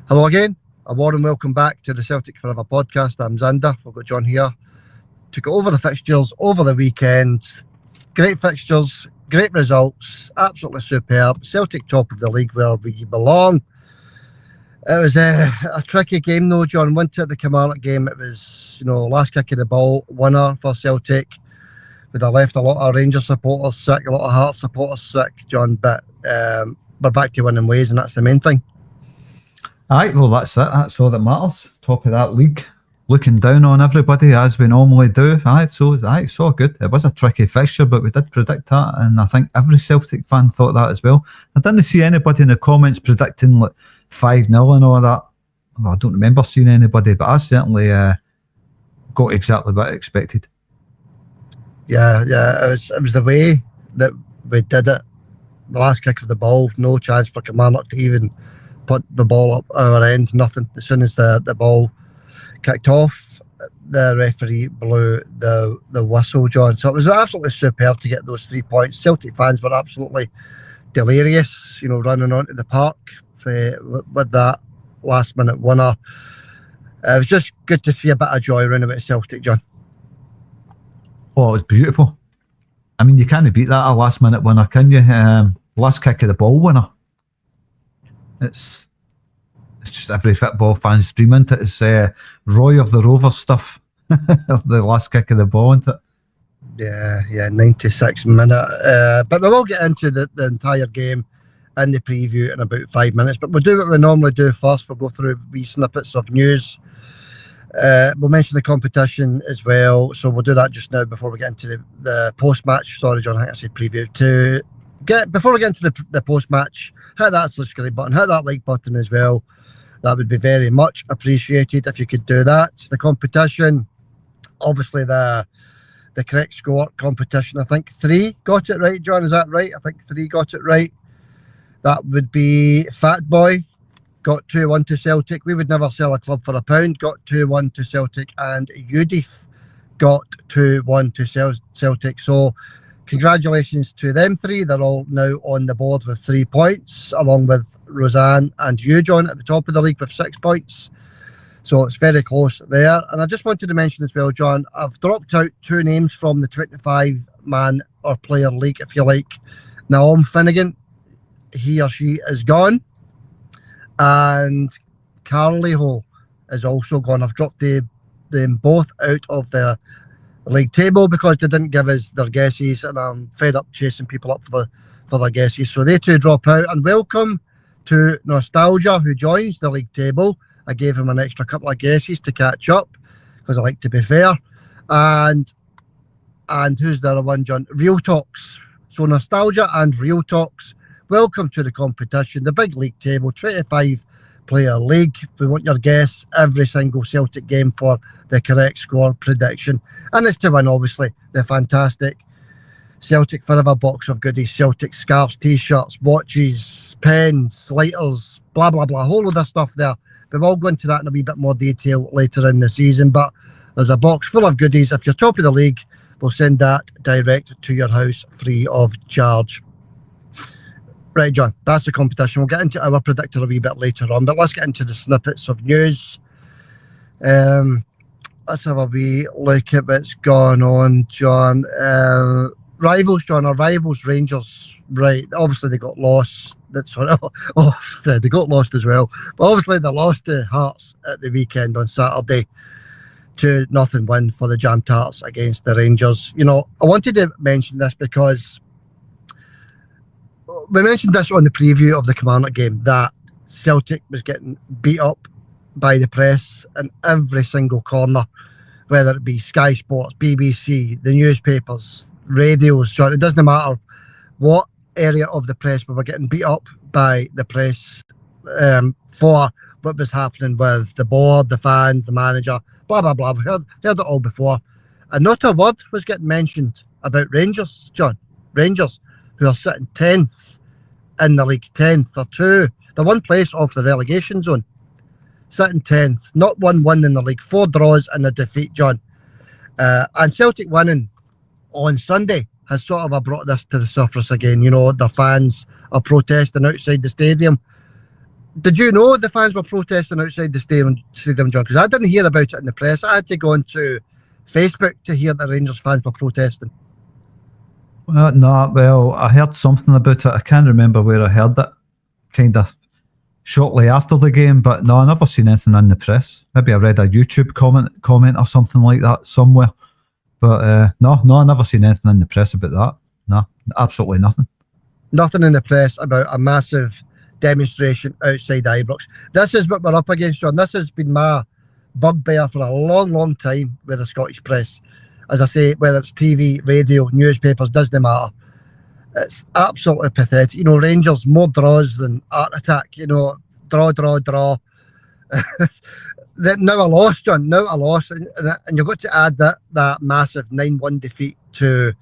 Hello again, a warm welcome back to the Celtic Forever podcast. I'm Xander. We've got John here to go over the fixtures over the weekend. Great fixtures, great results, absolutely superb. Celtic top of the league where we belong. It was a tricky game though, John. Went to the Kilmarnock game. It was, last kick of the ball, winner for Celtic. We'd have left a lot of Rangers supporters sick, a lot of Hearts supporters sick, John, but we're back to winning ways, and that's the main thing. Aye, well, that's it. That's all that matters. Top of that league, looking down on everybody as we normally do. It's all good. It was a tricky fixture, but we did predict that, and I think every Celtic fan thought that as well. I didn't see anybody in the comments predicting like 5-0 and all that. Well, I don't remember seeing anybody, but I certainly got exactly what I expected. Yeah, it was the way that we did it. The last kick of the ball, no chance for Kilmarnock to even put the ball up our end, nothing. As soon as the ball kicked off, the referee blew the whistle, John. So it was absolutely superb to get those 3 points. Celtic fans were absolutely delirious, running onto the park with that last minute winner. It was just good to see a bit of joy around about Celtic, John. Oh, it was beautiful. I mean, you can't beat that a last minute winner, can you? Last kick of the ball winner. It's just every football fan's dream, isn't it? It's Roy of the Rovers stuff. The last kick of the ball, isn't it? Yeah, 96 minute. But we will get into the entire game in the preview in about 5 minutes. But we'll do what we normally do first. We'll go through wee snippets of news. We'll mention the competition as well. So we'll do that just now before we get into the post-match. Sorry, John, I think I said preview. Before we get into the post-match, hit that subscribe button, hit that like button as well. That would be very much appreciated if you could do that. The competition, obviously the correct score competition, I think 3 got it right, John, is that right? I think 3 got it right. That would be Fat Boy, got 2-1 to Celtic. We would never sell a club for £1, got 2-1 to Celtic, and Udif got 2-1 to Celtic. So congratulations to them 3. They're all now on the board with 3 points, along with Roseanne and you, John, at the top of the league with 6 points. So it's very close there. And I just wanted to mention as well, John, I've dropped out 2 names from the 25-man or player league, if you like. Naom Finnegan, he or she is gone. And Carlyho is also gone. I've dropped them both out of the league table because they didn't give us their guesses, and I'm fed up chasing people up for their guesses. So they 2 drop out. And welcome to Nostalgia, who joins the league table. I gave him an extra couple of guesses to catch up because I like to be fair. And who's the other one, John? Real Talks. So Nostalgia and Real Talks, welcome to the competition, the big league table, 25-player league. We want your guess every single Celtic game for the correct score prediction. And it's to win, obviously, the fantastic Celtic Forever box of goodies, Celtic scarves, T-shirts, watches, pens, lighters, blah, blah, blah, a whole load of stuff there. But we'll go into that in a wee bit more detail later in the season. But there's a box full of goodies. If you're top of the league, we'll send that direct to your house free of charge. Right, John, that's the competition. We'll get into our predictor a wee bit later on, but let's get into the snippets of news. Let's have a wee look at what's going on, John. Rivals, John, our rivals, Rangers, right, obviously they got lost. They got lost as well. But obviously they lost to Hearts at the weekend on Saturday. 2-0 win for the Jam Tarts against the Rangers. I wanted to mention this because we mentioned this on the preview of the Kilmarnock game, that Celtic was getting beat up by the press in every single corner, whether it be Sky Sports, BBC, the newspapers, radios. So it doesn't matter what area of the press we were getting beat up by the press for what was happening with the board, the fans, the manager, blah, blah, blah. We heard it all before. And not a word was getting mentioned about Rangers, John. Rangers, who are sitting 10th in the league, 10th or 2. They're 1 place off the relegation zone. Sitting 10th, not 1 win in the league, 4 draws and a defeat, John. And Celtic winning on Sunday has sort of brought this to the surface again. You know, the fans are protesting outside the stadium. Did you know the fans were protesting outside the stadium, John? Because I didn't hear about it in the press. I had to go onto Facebook to hear the Rangers fans were protesting. No, well, I heard something about it. I can't remember where I heard it. Kind of shortly after the game, but no, I never seen anything in the press. Maybe I read a YouTube comment or something like that somewhere. But no, I never seen anything in the press about that. No, absolutely nothing. Nothing in the press about a massive demonstration outside Ibrox. This is what we're up against, John. This has been my bugbear for a long, long time with the Scottish press. As I say, whether it's TV, radio, newspapers, doesn't matter. It's absolutely pathetic. You know, Rangers, more draws than Art Attack. You know, draw. Now a loss, John. Now a loss. And you've got to add that massive 9-1 defeat to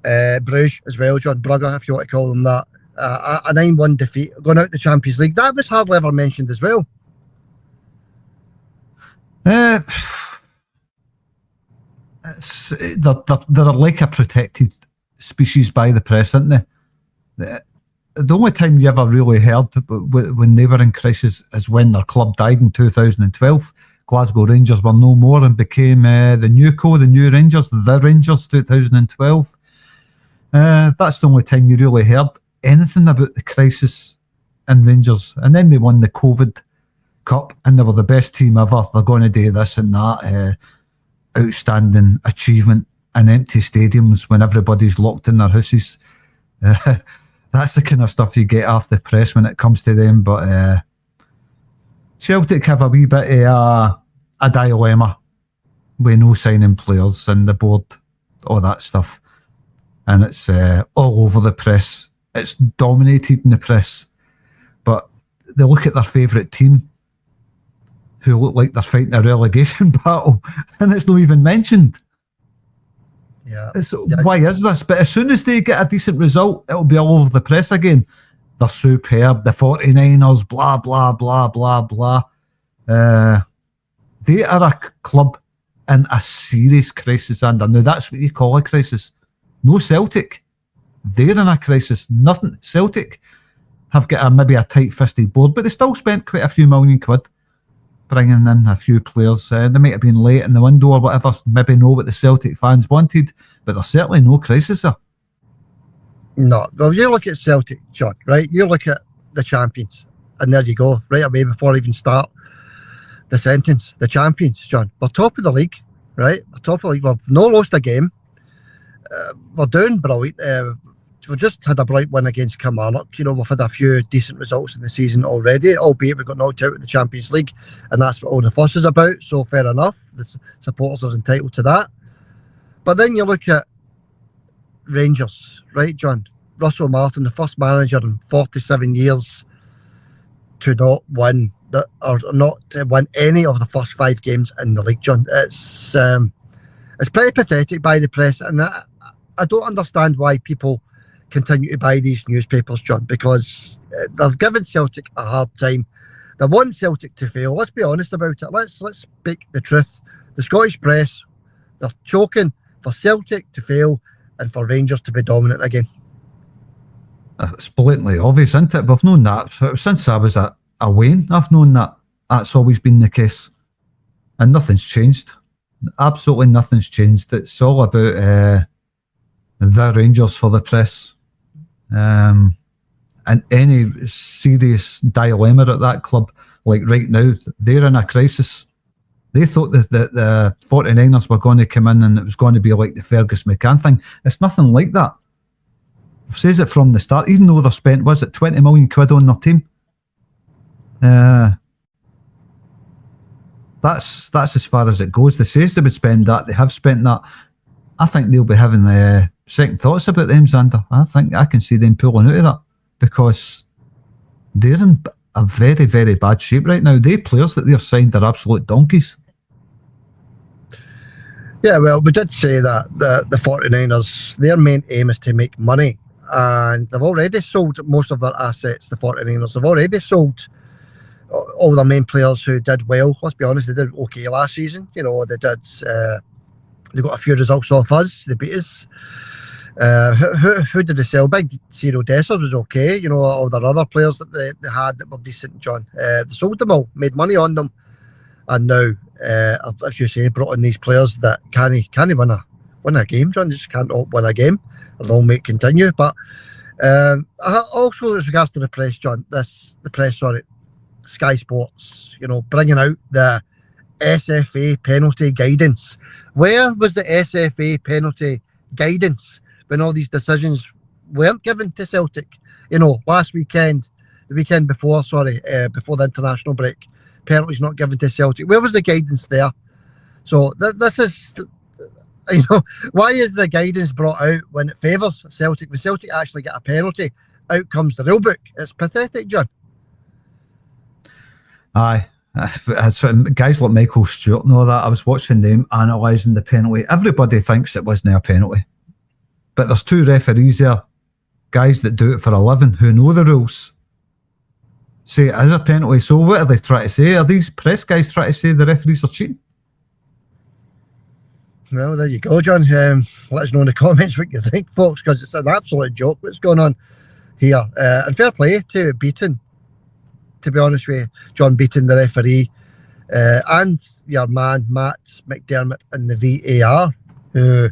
Bruges as well, John. Brugge, if you want to call them that. A 9-1 defeat going out the Champions League. That was hardly ever mentioned as well. They're like a protected species by the press, aren't they? The only time you ever really heard when they were in crisis is when their club died in 2012. Glasgow Rangers were no more and became the new Rangers, the Rangers 2012. That's the only time you really heard anything about the crisis in Rangers. And then they won the COVID Cup and they were the best team ever. They're going to do this and that. Outstanding achievement in empty stadiums when everybody's locked in their houses. That's the kind of stuff you get off the press when it comes to them. But Celtic have a wee bit of a dilemma with no signing players and the board, all that stuff. And it's all over the press. It's dominated in the press. But they look at their favourite team who look like they're fighting a relegation battle and it's not even mentioned. Yeah. Why is this? But as soon as they get a decent result, it'll be all over the press again. They're superb, the 49ers, blah, blah, blah, blah, blah. They are a club in a serious crisis, and now that's what you call a crisis. No Celtic. They're in a crisis. Nothing. Celtic have got maybe a tight-fisted board, but they still spent quite a few million quid bringing in a few players. They might have been late in the window or whatever, maybe know what the Celtic fans wanted, but there's certainly no crisis there. No. Well, you look at Celtic, John, right? You look at the champions, and there you go, right away before I even start the sentence. The champions, John. We're top of the league, right? We're top of the league. We've not lost a game. We're doing brilliant. We've just had a bright win against Kilmarnock. You know, we've had a few decent results in the season already, albeit we got knocked out of the Champions League, and that's what all the fuss is about, so fair enough. The supporters are entitled to that. But then you look at Rangers, right, John? Russell Martin, the first manager in 47 years to not win, or not to win any of the first 5 games in the league, John. It's pretty pathetic by the press, and I don't understand why people continue to buy these newspapers, John, because they've given Celtic a hard time. They want Celtic to fail. Let's be honest about it. Let's speak the truth. The Scottish press, they're choking for Celtic to fail and for Rangers to be dominant again. It's blatantly obvious, isn't it? We've known that since I was a Wayne. I've known that. That's always been the case, and nothing's changed. Absolutely nothing's changed. It's all about the Rangers for the press. And any serious dilemma at that club, like right now, they're in a crisis. They thought that the 49ers were going to come in and it was going to be like the Fergus McCann thing. It's nothing like that. It says it from the start, even though they've spent, was it 20 million quid on their team? That's as far as it goes. They says they would spend that. They have spent that. I think they'll be having second thoughts about them, Xander. I think I can see them pulling out of that because they're in a very, very bad shape right now. The players that they've signed are absolute donkeys. Yeah, well, we did say that the 49ers, their main aim is to make money, and they've already sold most of their assets, the 49ers. They've already sold all their main players who did well. Let's be honest, they did okay last season. You know, they got a few results off us. They beat us. Who did they sell? Big Ciro Dessers was okay. You know, all their other players that they had that were decent, John. They sold them all, made money on them, and now, as you say, brought in these players that can't win a game, John. They just can't win a game. They'll make continue. But also, as regards to the press, John, Sky Sports, you know, bringing out the SFA penalty guidance. Where was the SFA penalty guidance when all these decisions weren't given to Celtic? You know, the weekend before, before the international break, penalties not given to Celtic. Where was the guidance there? So this is, you know, why is the guidance brought out when it favours Celtic? When Celtic actually get a penalty, out comes the rule book. It's pathetic, John. Aye. Guys like Michael Stewart and all that, I was watching them analysing the penalty. Everybody thinks it wasn't a penalty. But there's two referees there, guys that do it for a living, who know the rules, say it is a penalty. So what are they trying to say? Are these press guys trying to say the referees are cheating? Well, there you go, John. Let us know in the comments what you think, folks, because it's an absolute joke what's going on here. And fair play to Beaton, to be honest with you, John Beaton, the referee, and your man Matt McDermott in the VAR, who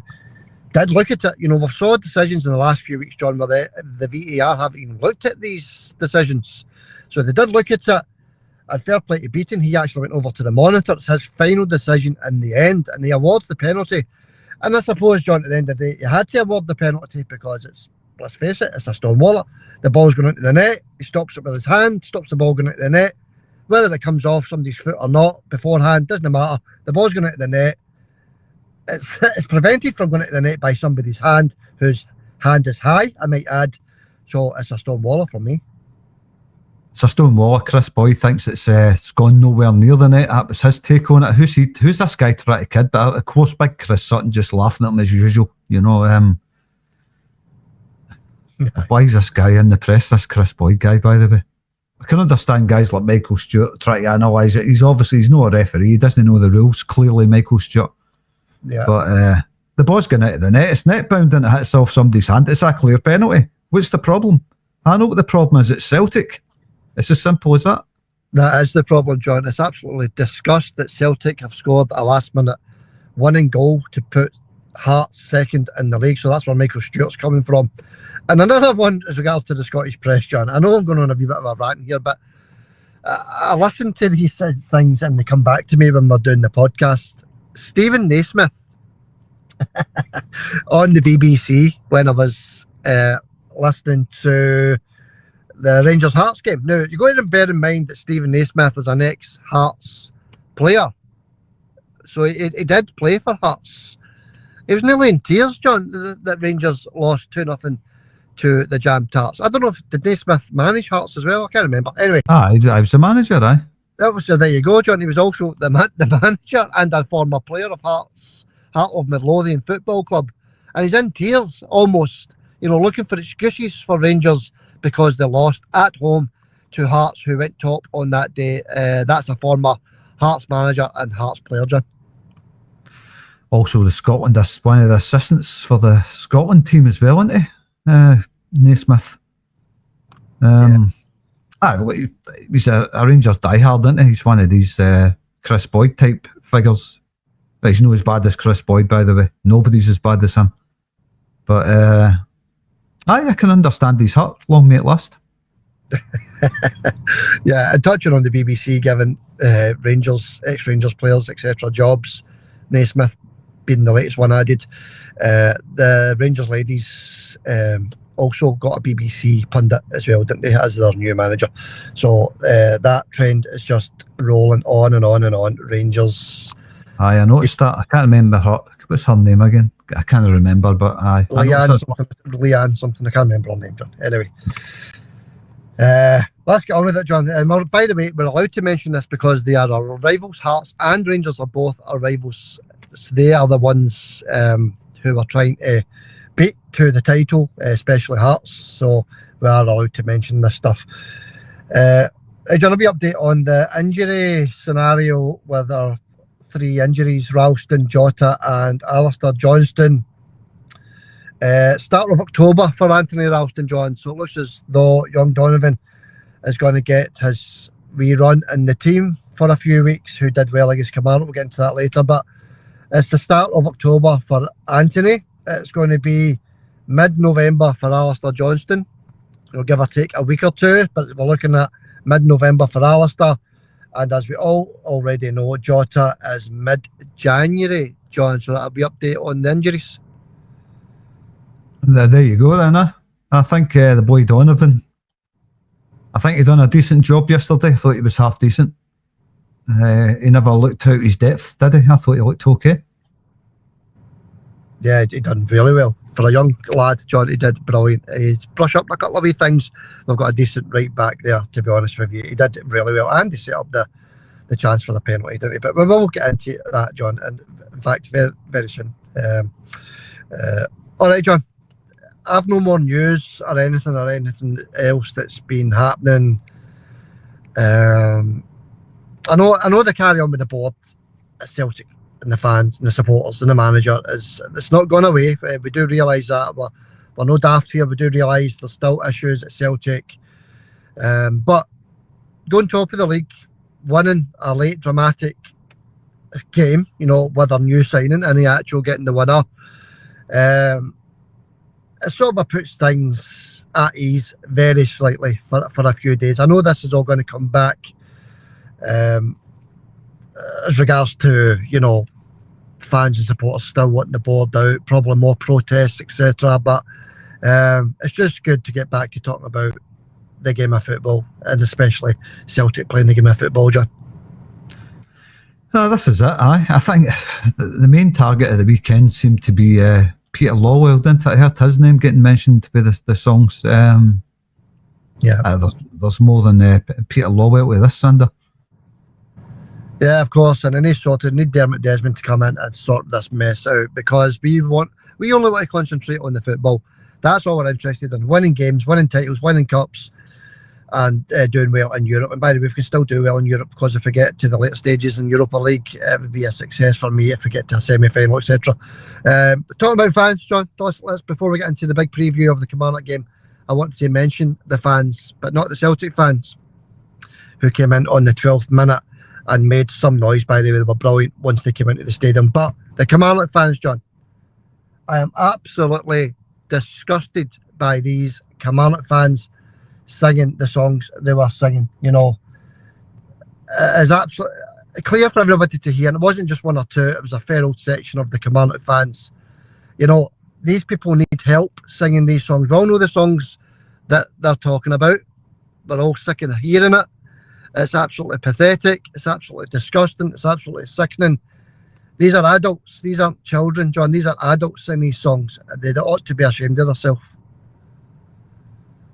did look at it. You know, we've saw decisions in the last few weeks, John, where the VAR haven't even looked at these decisions. So they did look at it, and fair play to Beaton. He actually went over to the monitor. It's his final decision in the end, and he awards the penalty. And I suppose, John, at the end of the day, he had to award the penalty because it's, let's face it, it's a stonewaller. The ball's going into the net. He stops it with his hand, stops the ball going into the net. Whether it comes off somebody's foot or not beforehand, doesn't matter. The ball's going into the net. It's prevented from going into the net by somebody's hand, whose hand is high, I might add. So it's a stonewaller for me. It's a stonewaller. Chris Boyd thinks it's gone nowhere near the net. That was his take on it. Who's this guy trying to kid? But of course, big Chris Sutton just laughing at him as usual. You know, why is this guy in the press, this Chris Boyd guy, by the way? I can understand guys like Michael Stewart trying to analyse it. He's not a referee. He doesn't know the rules, clearly, Michael Stewart. Yeah. But the ball's going into the net. It's net bound and it hits off somebody's hand. It's a clear penalty. What's the problem? I know what the problem is. It's Celtic. It's as simple as that. That is the problem, John. It's absolutely disgust that Celtic have scored a last-minute winning goal to put Hearts second in the league. So that's where Michael Stewart's coming from. And another one as regards to the Scottish press, John. I know I'm going on a wee bit of a rant here, but I listen to these things and they come back to me when we're doing the podcast. Stephen Naismith on the BBC when I was listening to the Rangers Hearts game. Now, you've got to bear in mind that Stephen Naismith is an ex-Hearts player. So he did play for Hearts. He was nearly in tears, John, that Rangers lost 2-0 to the Jam Tarts. I don't know if did Naismith manage Hearts as well. I can't remember. Anyway, I was the manager. That was there. You go, John. He was also the manager and a former player of Hearts, Heart of Midlothian Football Club, and he's in tears almost. You know, looking for excuses for Rangers because they lost at home to Hearts, who went top on that day. That's a former Hearts manager and Hearts player, John. Also, the Scotland, that's one of the assistants for the Scotland team as well, isn't he? Naismith. He's a Rangers diehard, isn't he? He's one of these Chris Boyd type figures. But he's not as bad as Chris Boyd, by the way. Nobody's as bad as him. But I can understand he's hurt. Long may it last. Yeah, and touching on the BBC giving Rangers, ex-Rangers players, etc. jobs, Naismith being the latest one added. The Rangers ladies also got a BBC pundit as well, didn't they, as their new manager. So that trend is just rolling on and on and on. Rangers. I noticed that. I can't remember her. What's her name again? I can't remember, but Leanne something. I can't remember her name, John. Anyway. Let's get on with it, John. And by the way, we're allowed to mention this because they are our rivals. Hearts and Rangers are both our rivals. So they are the ones who are trying to beat to the title, especially Hearts. So we are allowed to mention this stuff. John, a wee update on the injury scenario with our 3 injuries, Ralston, Jota and Alistair Johnston. Start of October for Anthony Ralston, John. So it looks as though young Donovan is going to get his rerun in the team for a few weeks, who did well against Kilmarnock. We'll get into that later. But it's the start of October for Anthony. It's going to be mid-November for Alistair Johnston. It'll give or take a week or two, but we're looking at mid-November for Alistair. And as we all already know, Jota is mid-January, John. So that'll be update on the injuries. There you go then. I think the boy Donovan, I think he done a decent job yesterday. I thought he was half decent. He never looked out his depth, did he? I thought he looked okay. Yeah, he done really well. For a young lad, John, he did brilliant. He's brushed up a couple of wee things. We've got a decent right back there, to be honest with you. He did really well, and he set up the chance for the penalty, didn't he? But we will get into that, John, and in fact, very, very soon. All right, John. I've no more news or anything else that's been happening. I know they carry on with the board at Celtic, and the fans and the supporters and the manager. It's not gone away. We do realise that. We're no daft here. We do realise there's still issues at Celtic. But going top of the league, winning a late dramatic game, with our new signing and the actual getting the winner, it sort of puts things at ease very slightly for a few days. I know this is all going to come back as regards to, fans and supporters still wanting the board out, probably more protests, etc. But it's just good to get back to talking about the game of football, and especially Celtic playing the game of football, John. Oh, this is it, aye. I think the main target of the weekend seemed to be Peter Lawwell, didn't it? I heard his name getting mentioned by the songs. There's more than Peter Lawwell with this, Sander. Yeah, of course, and they need Dermot Desmond to come in and sort this mess out, because we only want to concentrate on the football. That's all we're interested in: winning games, winning titles, winning cups, and doing well in Europe. And by the way, we can still do well in Europe, because if we get to the later stages in Europa League, it would be a success for me if we get to a semi-final, etc. Talking about fans, John, let's before we get into the big preview of the Kilmarnock game, I want to mention the fans, but not the Celtic fans, who came in on the 12th minute and made some noise. By the way, they were brilliant once they came into the stadium. But the Kilmarnock fans, John, I am absolutely disgusted by these Kilmarnock fans singing the songs they were singing. It is absolutely clear for everybody to hear, and it wasn't just one or two, it was a fair old section of the Kilmarnock fans. These people need help singing these songs. We all know the songs that they're talking about. We're all sick of hearing it. It's absolutely pathetic. It's absolutely disgusting. It's absolutely sickening. These are adults. These aren't children, John. These are adults singing these songs. They ought to be ashamed of themselves.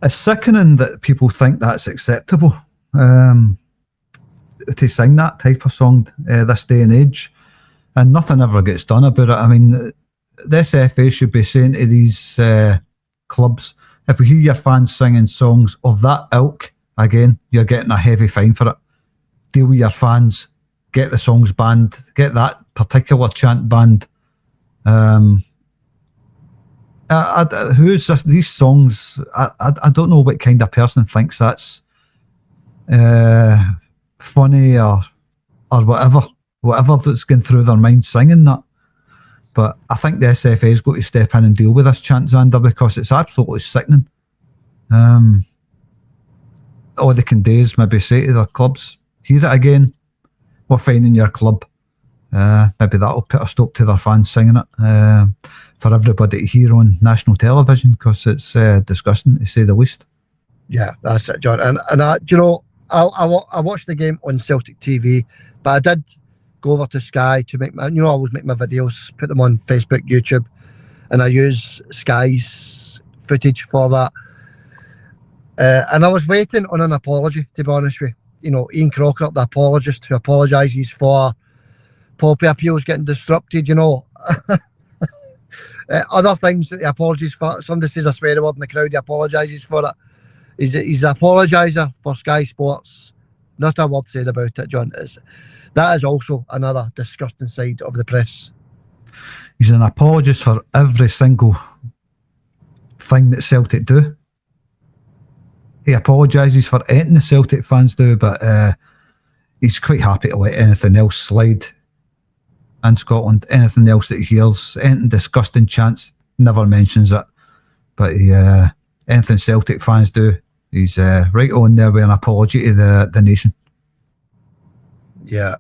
It's sickening that people think that's acceptable to sing that type of song this day and age, and nothing ever gets done about it. I mean, the SFA should be saying to these clubs, if we hear your fans singing songs of that ilk, again, you're getting a heavy fine for it. Deal with your fans, get the songs banned, get that particular chant banned. Who's this, these songs? I don't know what kind of person thinks that's funny or whatever that's going through their mind singing that. But I think the SFA's got to step in and deal with this chant, Xander, because it's absolutely sickening. All they can do is maybe say to their clubs, hear it again, we're fining your club. Maybe that'll put a stop to their fans singing it for everybody to hear on national television, because it's disgusting, to say the least. Yeah, that's it, John. And I watched the game on Celtic TV, but I did go over to Sky to make I always make my videos, put them on Facebook, YouTube, and I use Sky's footage for that. And I was waiting on an apology, to be honest with you. Ian Crocker, the apologist, who apologises for Poppy appeals getting disrupted, other things that he apologises for. Somebody says a swear word in the crowd, he apologises for it. He's the apologiser for Sky Sports. Not a word said about it, John. That is also another disgusting side of the press. He's an apologist for every single thing that Celtic do. He apologises for anything the Celtic fans do, but he's quite happy to let anything else slide in Scotland. Anything else that he hears, anything disgusting chants, never mentions it. But anything Celtic fans do, he's right on there with an apology to the nation. Yeah.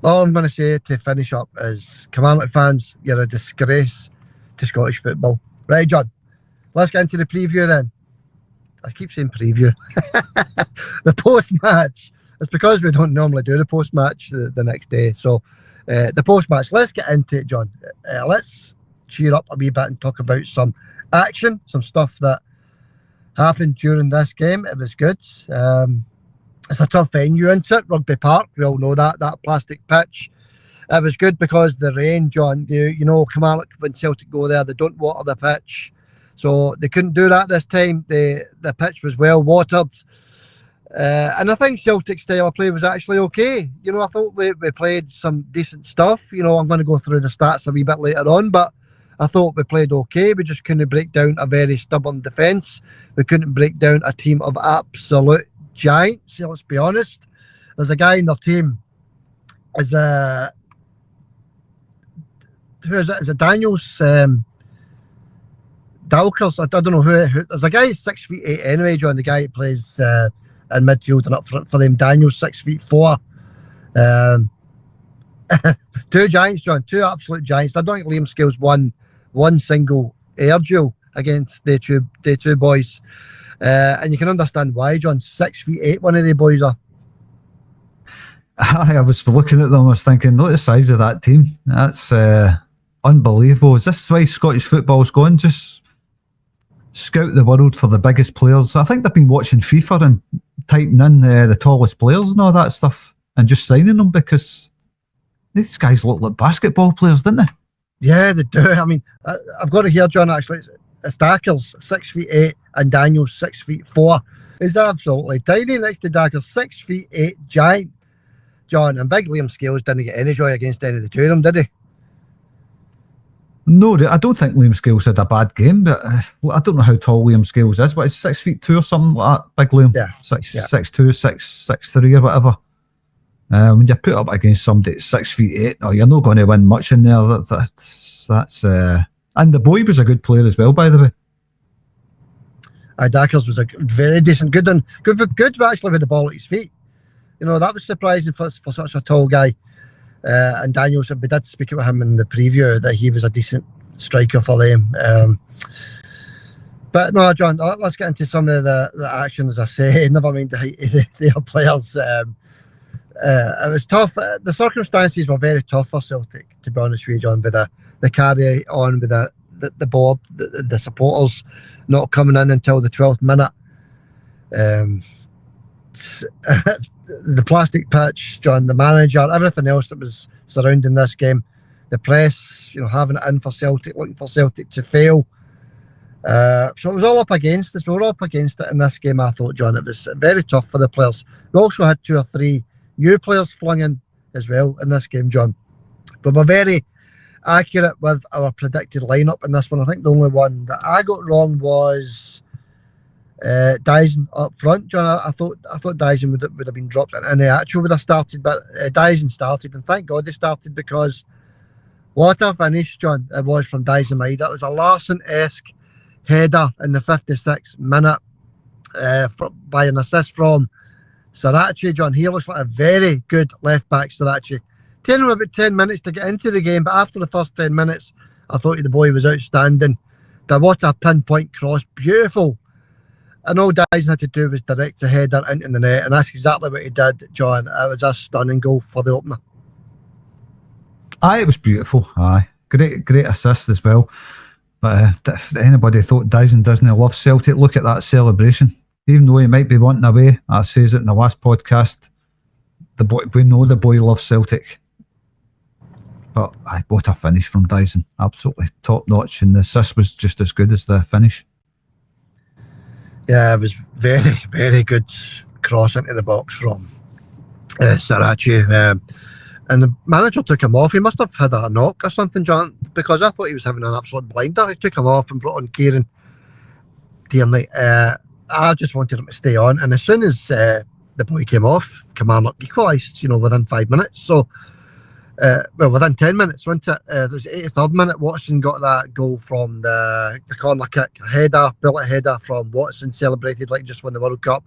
All I'm going to say to finish up is, Kilmarnock fans, you're a disgrace to Scottish football. Right, John? Let's get into the preview then. I keep saying preview. The post-match. It's because we don't normally do the post-match the next day. So the post-match, let's get into it, John. Let's cheer up a wee bit and talk about some action, some stuff that happened during this game. It was good. It's a tough venue, isn't it? Rugby Park, we all know that plastic pitch. It was good because the rain, John, you know, Kilmarnock, when Celtic go there, they don't water the pitch. So they couldn't do that this time. The pitch was well watered. And I think Celtic's style of play was actually okay. You know, I thought we played some decent stuff. You know, I'm going to go through the stats a wee bit later on, but I thought we played okay. We just couldn't break down a very stubborn defence. We couldn't break down a team of absolute giants. Let's be honest. There's a guy in their team. Who is it? Is it Daniels? Dalkers? I don't know who. There's a guy 6'8" anyway, John. The guy who plays in midfield and up front for them. Daniels 6'4". Two giants, John. Two absolute giants. I don't think Liam Scales won one single air duel against the two boys. And you can understand why, John. 6'8", one of the boys are. I was looking at them, I was thinking, look at the size of that team. That's unbelievable. Is this why Scottish football's going? Just scout the world for the biggest players. I think they've been watching FIFA and typing in the tallest players and all that stuff and just signing them because these guys look like basketball players, don't they? Yeah, they do. I mean, I've got it here, John, actually. It's Dackers, 6'8", and Daniels, 6'4". He's absolutely tiny next to Dackers, 6'8" giant, John. And big Liam Scales didn't get any joy against any of the two of them, did he? No, I don't think Liam Scales had a bad game, but I don't know how tall Liam Scales is, but he's 6'2" or something like that, big Liam. Yeah. 6'2", 6'3" or whatever. When you put up against somebody at 6'8", oh, you're not going to win much in there. That's and the boy was a good player as well, by the way. Dackers was a very decent, good actually with the ball at his feet. You know, that was surprising for such a tall guy. And Daniels, we did speak about him in the preview that he was a decent striker for them. But no, John, let's get into some of the action, as I say. Never mind the height of the players. It was tough. The circumstances were very tough for Celtic, to be honest with you, John, with the carry on with the board, the supporters not coming in until the 12th minute. The plastic pitch, John, the manager, everything else that was surrounding this game, the press, you know, having it in for Celtic, looking for Celtic to fail. So it was all up against us. We were all up against it in this game, I thought, John. It was very tough for the players. We also had 2 or 3 new players flung in as well in this game, John. But we're very accurate with our predicted lineup in this one. I think the only one that I got wrong was Dyson up front, John. I thought Dyson would have been dropped and the actual would have started, but Dyson started, and thank God they started, because what a finish, John, it was from Dyson Maid. That was a Larsson-esque header in the 56th minute by an assist from Sarachi, John. He looks like a very good left back, Sarachi. Taking him about 10 minutes to get into the game, but after the first 10 minutes I thought the boy was outstanding. But what a pinpoint cross, beautiful. And all Dyson had to do was direct the header into the net, and that's exactly what he did, John. It was a stunning goal for the opener. Aye, it was beautiful. Aye, great assist as well. But if anybody thought Dyson doesn't love Celtic, look at that celebration. Even though he might be wanting away, I says it in the last podcast, we know the boy loves Celtic. But aye, what a finish from Dyson. Absolutely top notch, and the assist was just as good as the finish. Yeah, it was very, very good cross into the box from Sarachi. and the manager took him off. He must have had a knock or something, John, because I thought he was having an absolute blinder. He took him off and brought on Kieran Tierney. I just wanted him to stay on, and as soon as the boy came off, Kilmarnock equalised, within 5 minutes. So, within 10 minutes, wasn't it? There was 83rd minute, Watson got that goal from the corner kick, bullet header from Watson, celebrated like just won the World Cup.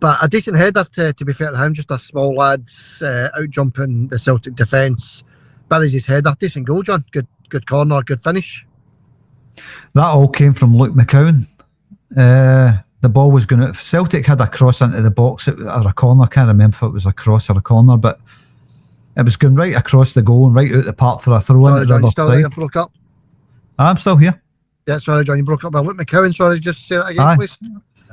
But a decent header, to be fair to him, just a small lad out jumping the Celtic defence, buries his header, decent goal, John. Good corner, good finish. That all came from Luke McCowan. The ball was going out. Celtic had a cross into the box or a corner. I can't remember if it was a cross or a corner, but it was going right across the goal and right out the park for a throw into the other side. Broke up. I'm still here. Yeah, sorry, John, you broke up. But Luke McCowan, sorry, just say that again, please.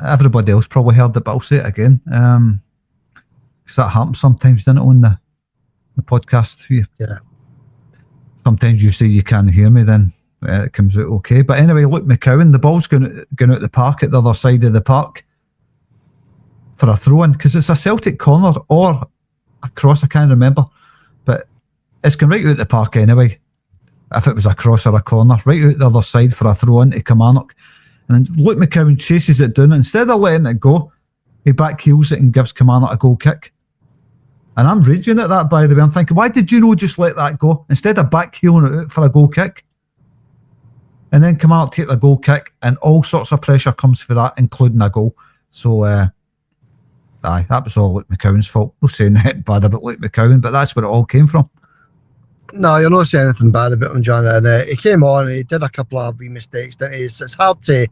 Everybody else probably heard it, but I'll say it again. Because that happens sometimes, doesn't it, on the podcast? Yeah. Sometimes you say you can't hear me, then it comes out okay. But anyway, Luke McCowan, the ball's going out the park at the other side of the park for a throw-in, because it's a Celtic corner or a cross, I can't remember. But it's going right out the park anyway, if it was a cross or a corner, right out the other side for a throw-in to Kilmarnock. And then Luke McCowan chases it down. Instead of letting it go, he backheels it and gives Kilmarnock a goal kick. And I'm raging at that, by the way. I'm thinking, why did you just let that go? Instead of backheeling it out for a goal kick. And then Kilmarnock take the goal kick, and all sorts of pressure comes for that, including a goal. So, that was all Luke McCowan's fault. I'm not saying anything bad about Luke McCowan, but that's where it all came from. No, you're not saying anything bad about him, John. And he came on, he did a couple of wee mistakes. It's hard to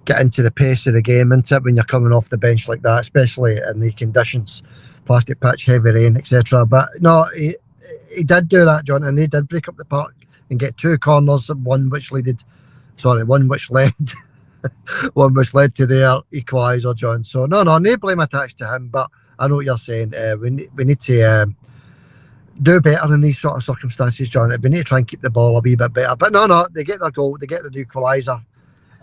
get into the pace of the game, isn't it, when you're coming off the bench like that, especially in the conditions, plastic pitch, heavy rain, etc. But no, he did do that, John, and they did break up the park and get two corners, one which led one which led to their equaliser, John. So no blame attached to him, but I know what you're saying. We need to do better in these sort of circumstances, John. We need to try and keep the ball a wee bit better. But no, they get their goal, they get the equaliser.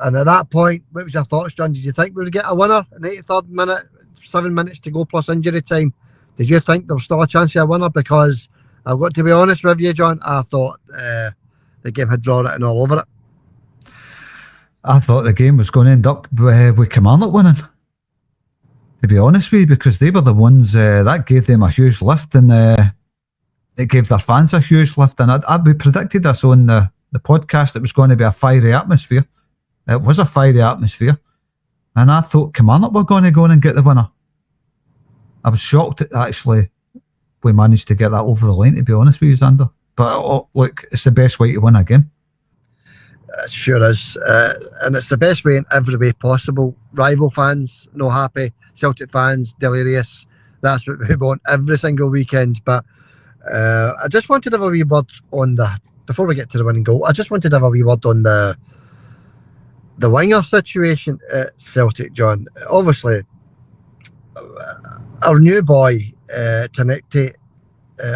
And at that point, what was your thoughts, John? Did you think we would get a winner in the 83rd minute, 7 minutes to go plus injury time? Did you think there was still a chance of a winner? Because I've got to be honest with you, John, I thought the game had drawn it and all over it. I thought the game was going to end up with Kilmarnock winning, to be honest with you, because they were the ones that gave them a huge lift, and it gave their fans a huge lift. And we predicted this on the podcast. It was going to be a fiery atmosphere. It was a fiery atmosphere, and I thought Kilmarnock were going to go in and get the winner. I was shocked that actually we managed to get that over the line, to be honest with you, Xander. But look, it's the best way to win a game. It sure is, and it's the best way in every way possible. Rival fans, no happy. Celtic fans, delirious. That's what we want every single weekend. But I just wanted to have a wee word on before we get to the winning goal, I just wanted to have a wee word on the winger situation at Celtic, John. Obviously, our new boy, Tenecte,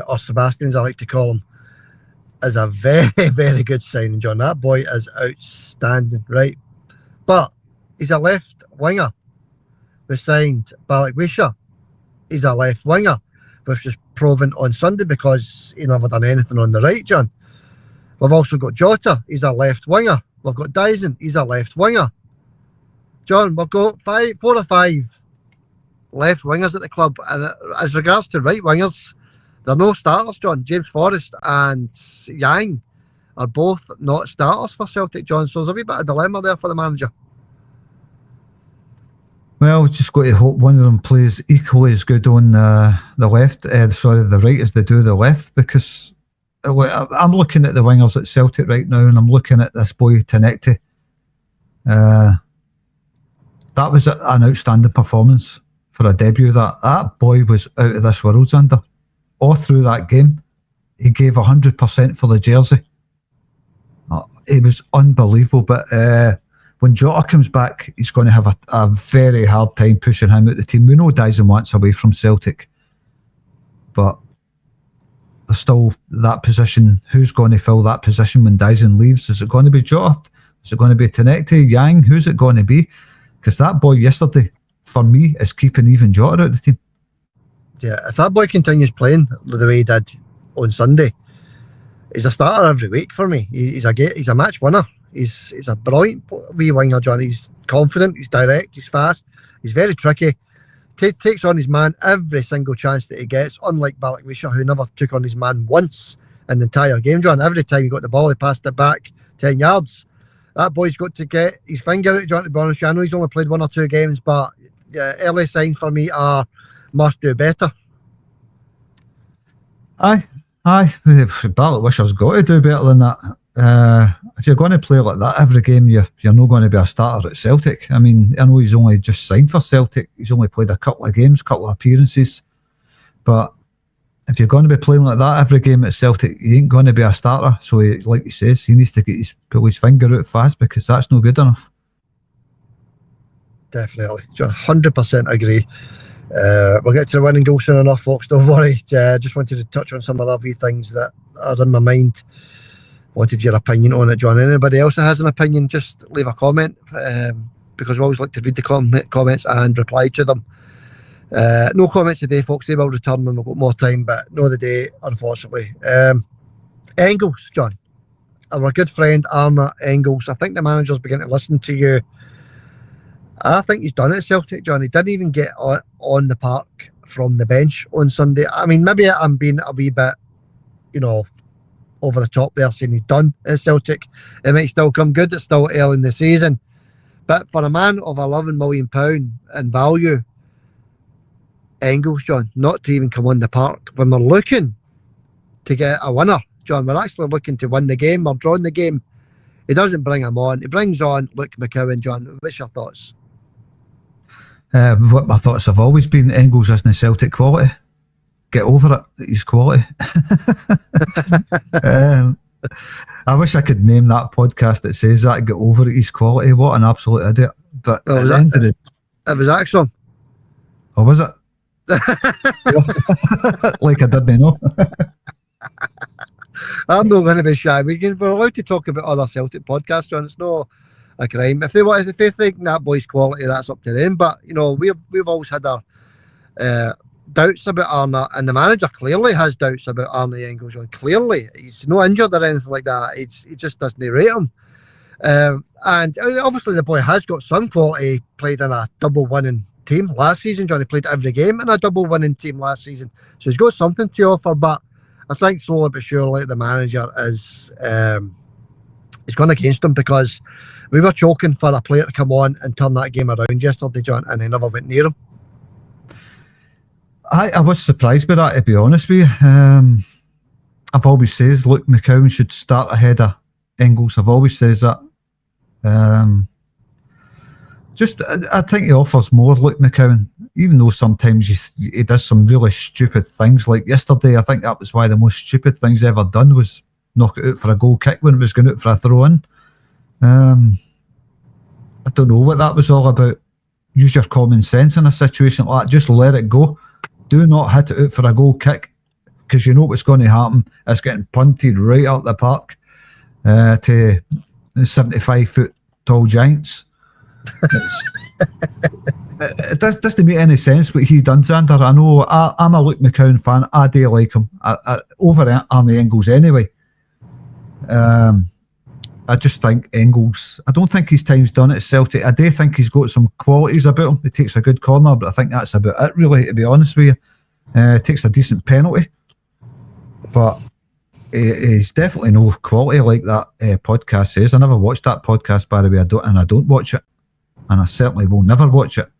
or Sebastian as I like to call him, is a very, very good signing, John. That boy is outstanding, right? But he's a left winger. We signed Balak Wisha. He's a left winger, which was proven on Sunday because he never done anything on the right, John. We've also got Jota. He's a left winger. We've got Dyson. He's a left winger. John, we've got 4 or 5 left wingers at the club. And as regards to right wingers, they're no starters, John. James Forrest and Yang are both not starters for Celtic, John. So there's a wee bit of dilemma there for the manager. Well, we've just got to hope one of them plays equally as good on the left, the right as they do the left, because I'm looking at the wingers at Celtic right now, and I'm looking at this boy Tenecte. That was an outstanding performance for a debut. That boy was out of this world, Xander. All through that game, he gave 100% for the jersey. It was unbelievable, but when Jota comes back, he's going to have a very hard time pushing him out the team. We know Dyson wants away from Celtic, but there's still that position. Who's going to fill that position when Dyson leaves? Is it going to be Jota? Is it going to be Tenecte, Yang? Who's it going to be? Because that boy yesterday, for me, is keeping even Jota out of the team. Yeah, if that boy continues playing the way he did on Sunday, he's a starter every week for me. He's a match winner. He's a brilliant wee winger, John. He's confident, he's direct, he's fast, he's very tricky. Takes on his man every single chance that he gets, unlike Balakwisha, who never took on his man once in the entire game, John. Every time he got the ball, he passed it back 10 yards. That boy's got to get his finger out, John, to be honest. I know he's only played 1 or 2 games, but early signs for me are must do better. Aye. Balakwisha's got to do better than that. If you're going to play like that every game, you're not going to be a starter at Celtic. I mean, I know he's only just signed for Celtic. He's only played a couple of games, couple of appearances. But if you're going to be playing like that every game at Celtic, you ain't going to be a starter. So, like he says, he needs to pull his finger out fast, because that's no good enough. Definitely. 100% agree. We'll get to the winning goal soon enough, folks. Don't worry. Just wanted to touch on some other wee things that are in my mind. Wanted your opinion on it, John. Anybody else that has an opinion, just leave a comment, because we always like to read the comments and reply to them. No comments today, folks. They will return when we've got more time, but no the day, unfortunately. Engels, John. Our good friend Arna Engels. I think the manager's beginning to listen to you. I think he's done it at Celtic, John. He didn't even get on the park from the bench on Sunday. I mean, maybe I'm being a wee bit, over the top there, saying he's done at Celtic. It might still come good. It's still early in the season. But for a man of £11 million in value, Engels, John, not to even come on the park when we're looking to get a winner, John, we're actually looking to win the game. We're drawing the game. He doesn't bring him on. He brings on Luke McCowan, John. What's your thoughts? What my thoughts have always been, Engels isn't Celtic quality. Get over it. He's quality. I wish I could name that podcast that says that. Get over it. He's quality. What an absolute idiot. But at the end of the... It was Axon. Oh, was it? Like I didn't know. I'm not going to be shy. We're allowed to talk about other Celtic podcasts, John. It's no a crime. If they think that boy's quality, that's up to them. But we've always had our doubts about Arna, and the manager clearly has doubts about Arna Engels. Clearly, he's not injured or anything like that. He just doesn't rate him. And obviously, the boy has got some quality. Played in a double winning team last season, John. He played every game in a double winning team last season, so he's got something to offer. But I think slowly but surely the manager is gone against him, because we were choking for a player to come on and turn that game around yesterday, John, and he never went near him. I was surprised by that, to be honest with you. I've always says Luke McCowan should start ahead of Engels. I've always says that. I think he offers more, Luke McCowan, even though sometimes he does some really stupid things. Like yesterday, I think that was one of the most stupid things ever done, was knock it out for a goal kick when it was going out for a throw-in. I don't know what that was all about. Use your common sense in a situation like that. Just let it go. Do not hit it out for a goal kick, because you know what's going to happen. It's getting punted right out the park to 75-foot tall giants. It doesn't make any sense what he done, Xander. I know I'm a Luke McCowan fan. I do like him over Arna Engels anyway. I just think Engels, I don't think his time's done at Celtic. I do think he's got some qualities about him. He takes a good corner, but I think that's about it, really, to be honest with you. Takes a decent penalty, but he's definitely no quality like that podcast says. I never watched that podcast, by the way. I don't watch it, and I certainly will never watch it.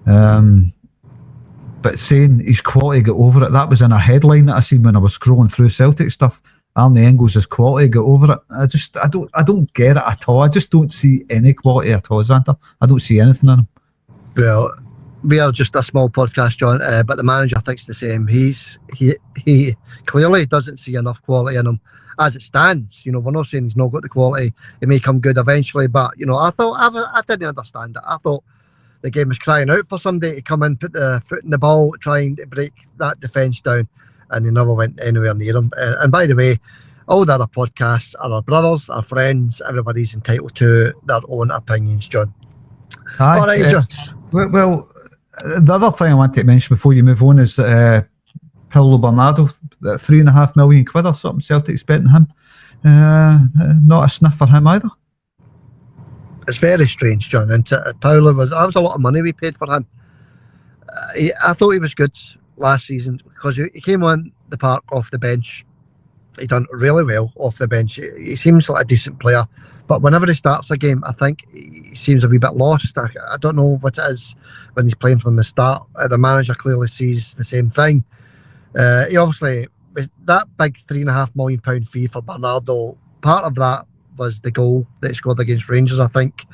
But saying his quality, get over it, that was in a headline that I seen when I was scrolling through Celtic stuff. Arna Engels is quality, get over it. I don't get it at all. I just don't see any quality at all, Xander. I don't see anything in him. Well, we are just a small podcast, John, but the manager thinks the same. He clearly doesn't see enough quality in him as it stands. We're not saying he's not got the quality. It may come good eventually, but I didn't understand it. I thought the game was crying out for somebody to come in, put the foot in the ball, trying to break that defence down, and he never went anywhere near him. And by the way, all the other podcasts are our brothers, our friends. Everybody's entitled to their own opinions, John. All right, John. Well, The other thing I want to mention before you move on is Paulo Bernardo, £3.5 million or something Celtic's betting him. Not a sniff for him either. It's very strange, John. And Paulo that was a lot of money we paid for him. I thought he was good last season because he came on the park off the bench. He done really well off the bench. He seems like a decent player, but whenever he starts a game, I think he seems a wee bit lost. I don't know what it is when he's playing from the start. The manager clearly sees the same thing. He obviously, with that big £3.5 million fee for Bernardo, part of that was the goal that he scored against Rangers. I think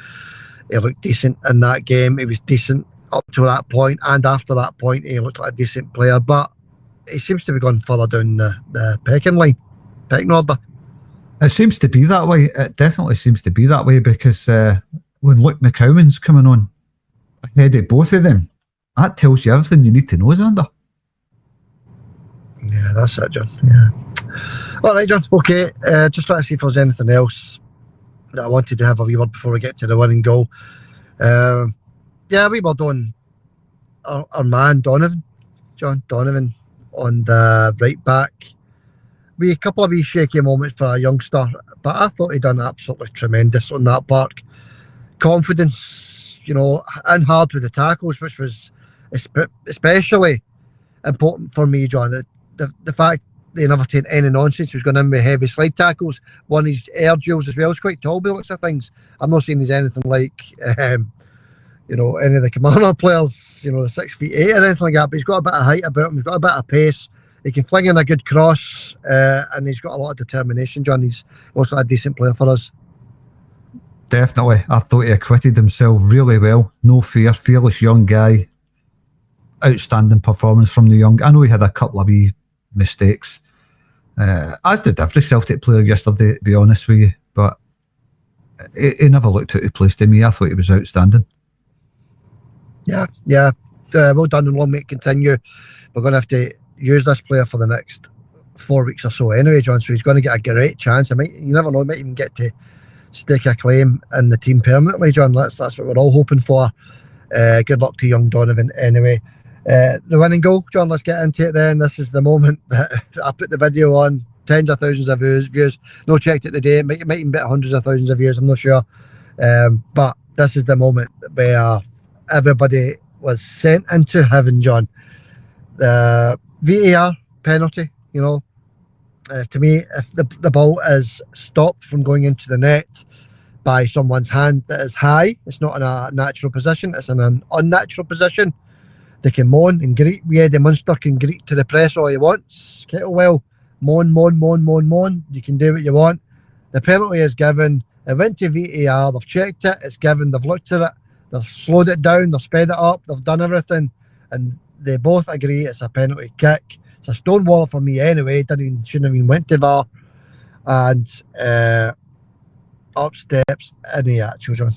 he looked decent in that game. He was decent up to that point, and after that point, he looked like a decent player. But he seems to be going further down the pecking order. It seems to be that way. It definitely seems to be that way because when Luke McCowan's coming on ahead of both of them, that tells you everything you need to know, Xander. Yeah, that's it, John. Yeah. All right, John. Okay. Just trying to see if there's anything else that I wanted to have a wee word before we get to the winning goal. Yeah, we were on our man John Donovan on the right back. We a couple of wee shaky moments for a youngster, but I thought he done absolutely tremendous on that park. Confidence, and hard with the tackles, which was especially important for me, John. The fact they never take any nonsense. He was going in with heavy slide tackles. One of his air duels as well. He's quite tall by the looks of things. I'm not saying he's anything like any of the Kilmarnock players, the 6'8" or anything like that, but he's got a bit of height about him, he's got a bit of pace, he can fling in a good cross, and he's got a lot of determination, John. He's also a decent player for us. Definitely. I thought he acquitted himself really well. No fear, fearless young guy. Outstanding performance from the young. I know he had a couple of wee mistakes, as did every Celtic player yesterday, to be honest with you, but he never looked out of place to me. I thought he was outstanding. Yeah. Well done and long may it continue. We're going to have to use this player for the next 4 weeks or so anyway, John, so he's going to get a great chance. You never know, he might even get to stake a claim in the team permanently, John. That's what we're all hoping for. Good luck to young Donovan anyway. The winning goal, John, let's get into it then. This is the moment that I put the video on, tens of thousands of views. No, checked it today, it might even be hundreds of thousands of views, I'm not sure, but this is the moment where everybody was sent into heaven, John. The VAR penalty, to me, if the ball is stopped from going into the net by someone's hand that is high, it's not in a natural position, it's in an unnatural position, they can moan and greet. Eddie Munster can greet to the press all he wants. Kettlewell, moan. You can do what you want. The penalty is given. It went to VAR. They've checked it. It's given. They've looked at it. They've slowed it down. They've sped it up. They've done everything. And they both agree it's a penalty kick. It's a stonewaller for me anyway. Shouldn't have even went to VAR. And up steps Iheanacho, John.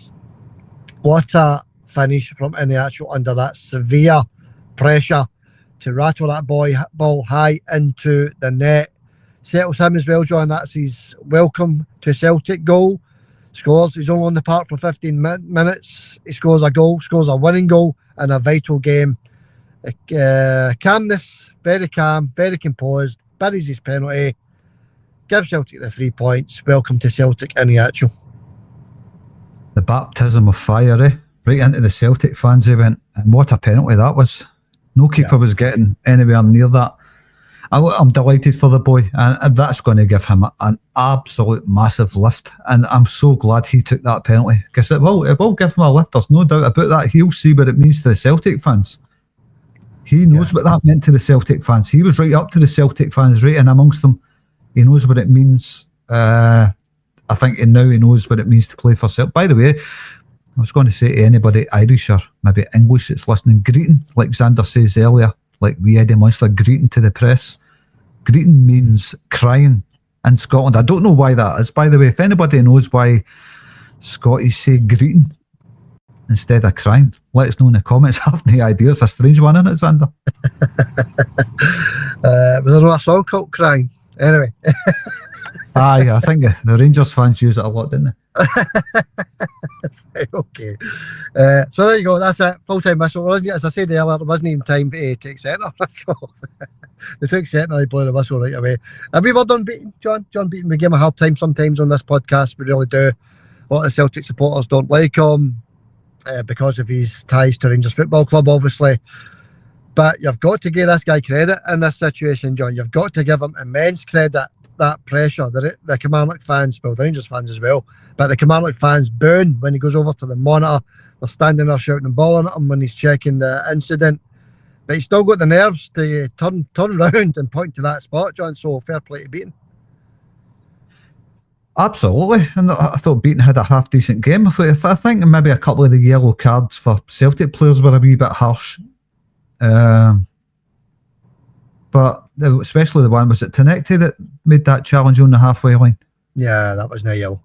What a finish from Iheanacho under that severe pressure to rattle that ball high into the net. Settles him as well, John. That's his welcome to Celtic goal. Scores. He's only on the park for 15 minutes. He scores a goal, scores a winning goal in a vital game. Calmness, very calm, very composed, buries his penalty, gives Celtic the 3 points. Welcome to Celtic, Iheanacho. The baptism of fire, right into the Celtic fans he went, and what a penalty that was. No keeper was getting anywhere near that. I'm delighted for the boy, and that's going to give him an absolute massive lift, and I'm so glad he took that penalty, because it will give him a lift, there's no doubt about that. He'll see what it means to the Celtic fans. He knows what that meant to the Celtic fans. He was right up to the Celtic fans, right in amongst them. He knows what it means. I think now he knows what it means to play for Celtic. By the way, I was going to say to anybody Irish or maybe English that's listening, greeting, like Xander says earlier, like we Eddie Munster, greeting to the press. Greeting means crying in Scotland. I don't know why that is, by the way. If anybody knows why Scotties say greeting instead of crying, let us know in the comments. I have no idea. It's a strange one, isn't it, Xander? Was there a song called Crying? Anyway. Aye, I think the Rangers fans use it a lot, didn't they? Okay. So there you go. That's it. Full-time whistle. Wasn't it? As I said earlier, there wasn't even time to take centre. So they took centre, they blew the whistle right away. And we were done beating John. John Beaton, we give him a hard time sometimes on this podcast. We really do. A lot of Celtic supporters don't like him because of his ties to Rangers Football Club, obviously. But you've got to give this guy credit in this situation, John. You've got to give him immense credit. That pressure, the Kilmarnock fans, well, the Rangers fans as well, but the Kilmarnock fans burn when he goes over to the monitor. They're standing there shouting and bawling at him when he's checking the incident. But he's still got the nerves to turn around and point to that spot, John. So fair play to Beaton. Absolutely. And I thought Beaton had a half decent game. I think maybe a couple of the yellow cards for Celtic players were a wee bit harsh. But especially the one, was it Tenecti that made that challenge on the halfway line? Yeah, that was no yellow.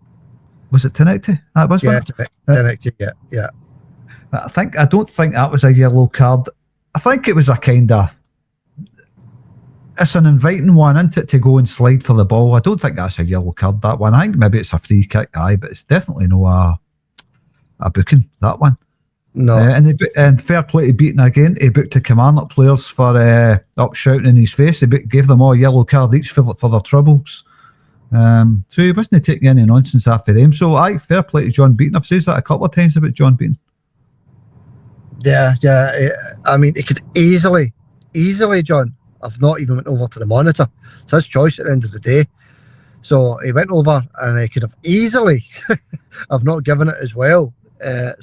Was it Tenecti? That was one? Tenecti, yeah. I don't think that was a yellow card. I think it was a kind of, it's an inviting one, isn't it, to go and slide for the ball. I don't think that's a yellow card, that one. I think maybe it's a free kick, but it's definitely no a booking, that one. No. And fair play to Beaton again. He booked the Kilmarnock players for up shouting in his face. He gave them all a yellow card each for their troubles. So he wasn't taking any nonsense after them. So fair play to John Beaton. I've said that a couple of times about John Beaton. Yeah. I mean, he could easily, John, have not even went over to the monitor. It's his choice at the end of the day. So he went over and he could have easily have not given it as well. 8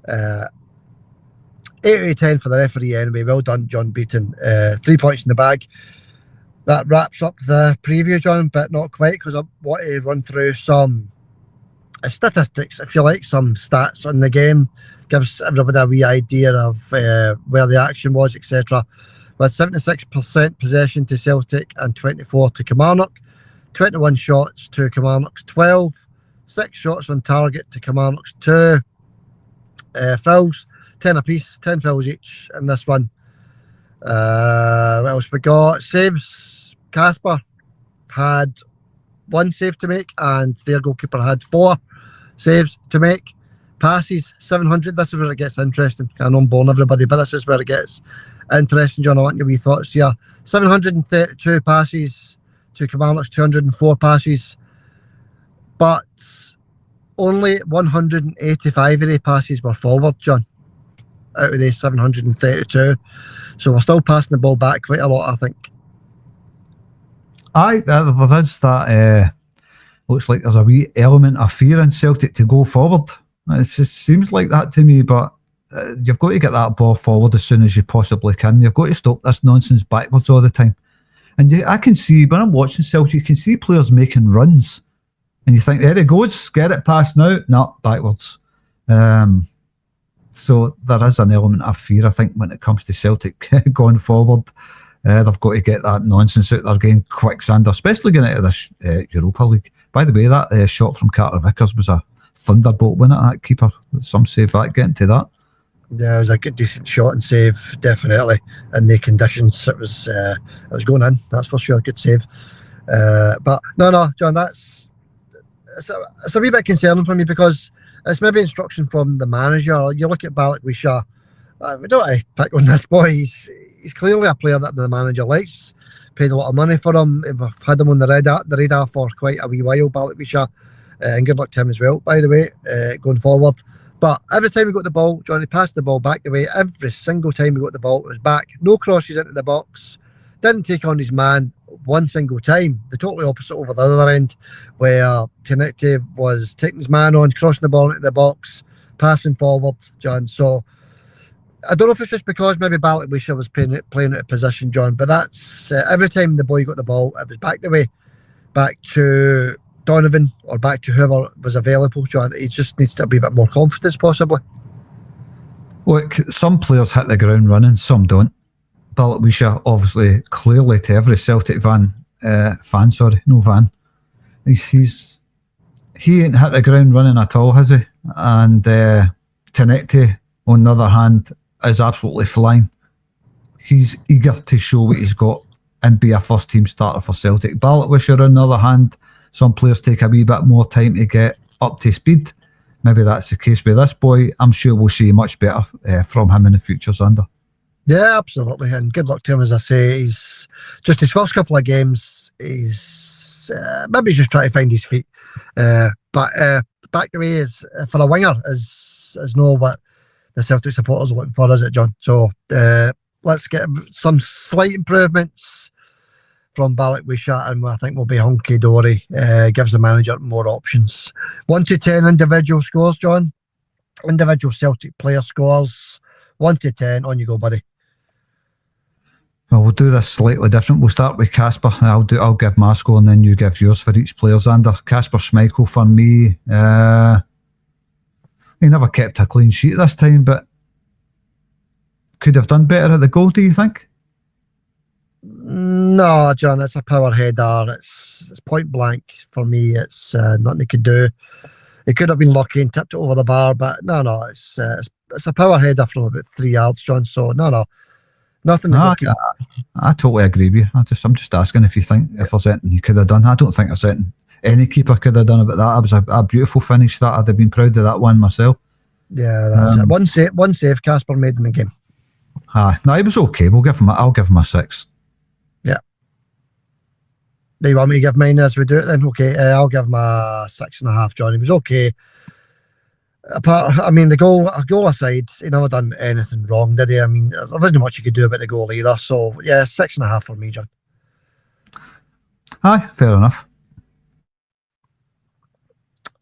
out of 10 for the referee anyway. Well done, John Beaton. 3 points in the bag. That wraps up the preview, John, but not quite, because I want to run through some statistics, if you like, some stats on the game. Gives everybody a wee idea of where the action was, etc. With 76% possession to Celtic and 24 to Kilmarnock. 21 shots to Kilmarnock's 12. 6 shots on target to Kilmarnock's 2. Fouls, 10 apiece, 10 fouls each in this one. What else we got? Saves, Casper had 1 save to make and their goalkeeper had 4 saves to make. Passes, 700. This is where it gets interesting. I know I'm boring everybody, but this is where it gets interesting, John. I want your wee thoughts here. 732 passes to Kilmarnock's 204 passes, but only 185 of the passes were forward, John, out of the 732. So we're still passing the ball back quite a lot, I think. There is that. Looks like there's a wee element of fear in Celtic to go forward. It just seems like that to me, but you've got to get that ball forward as soon as you possibly can. You've got to stop this nonsense backwards all the time. And I can see, when I'm watching Celtic, you can see players making runs. And you think, there it goes, get it past now. No, backwards. So there is an element of fear, I think, when it comes to Celtic going forward. They've got to get that nonsense out there again quicksand, especially getting out of this Europa League. By the way, that shot from Carter Vickers was a thunderbolt, wasn't it? That keeper, some save that, getting to that. Yeah, it was a good, decent shot and save, definitely. In the conditions, it was going in. That's for sure. Good save. But no, John, it's a wee bit concerning for me, because it's maybe instruction from the manager. You look at Balak Wisha. We don't want to pick on this boy. He's clearly a player that the manager likes. Paid a lot of money for him. We've had him on the radar for quite a wee while, Balak Wisha. And good luck to him as well, by the way, going forward. But every time we got the ball, Johnny passed the ball back the way. Every single time we got the ball, it was back. No crosses into the box. Didn't take on his man one single time. The totally opposite over the other end, where Tenecti was taking his man on, crossing the ball into the box, passing forward, John. So I don't know if it's just because maybe Balak Wisha was playing out of position, John, but that's every time the boy got the ball, it was back the way, back to Donovan or back to whoever was available, John. He just needs to be a bit more confidence, possibly. Look, some players hit the ground running, some don't. Balak Wisha, obviously, clearly to every Celtic fan, he ain't hit the ground running at all, has he? And Tenecti, on the other hand, is absolutely flying. He's eager to show what he's got and be a first team starter for Celtic. Balak Wisha, on the other hand, some players take a wee bit more time to get up to speed. Maybe that's the case with this boy. I'm sure we'll see much better from him in the future, Xander. Yeah, absolutely, and good luck to him. As I say, he's just his first couple of games. Maybe he's just trying to find his feet. But back the way is for a winger is no what the Celtic supporters are looking for, is it, John? So let's get some slight improvements from Balak Wishat, and I think we'll be hunky dory. Gives the manager more options. 1 to 10 individual scores, John. Individual Celtic player scores. 1 to 10. On you go, buddy. Well, we'll do this slightly different. We'll start with Casper. I'll give my score and then you give yours for each player, Xander. Casper Schmeichel for me. He never kept a clean sheet this time, but could have done better at the goal, do you think? No, John, it's a power header. It's point blank for me. It's nothing he could do. He could have been lucky and tipped it over the bar, but no, it's a power header from about 3 yards, John. So no, nothing. I totally agree with you. I'm just asking if you think if there's anything he could have done. I don't think there's anything any keeper could have done about that. It was a beautiful finish. That I'd have been proud of that one myself. Yeah, that's it. One save Casper made in the game. No, it was okay. I'll give him a 6. Yeah. Do you want me to give mine as we do it then? Okay, I'll give him a 6.5, John. He was okay. The goal aside, he never done anything wrong, did he? I mean, there wasn't much you could do about the goal either. So yeah, 6.5 for me, John. Aye, fair enough.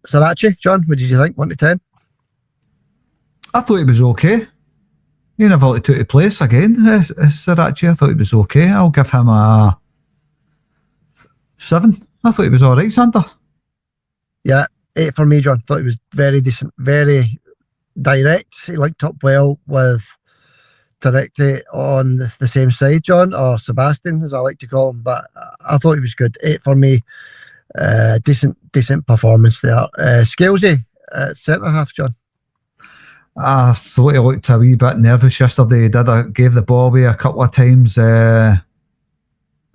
Sarachi, John, what did you think? 1 to 10? I thought it was okay. He never took the place again, Sarachi. I thought it was okay. I'll give him a 7. I thought it was all right, Xander. Yeah, 8 for me, John. Thought it was very decent, very direct. He linked up well with Directe on the same side, John, or Sebastian, as I like to call him. But I thought he was good. 8 for me. Decent performance there. Scalesy at centre half, John. I thought he looked a wee bit nervous yesterday. He gave the ball away a couple of times and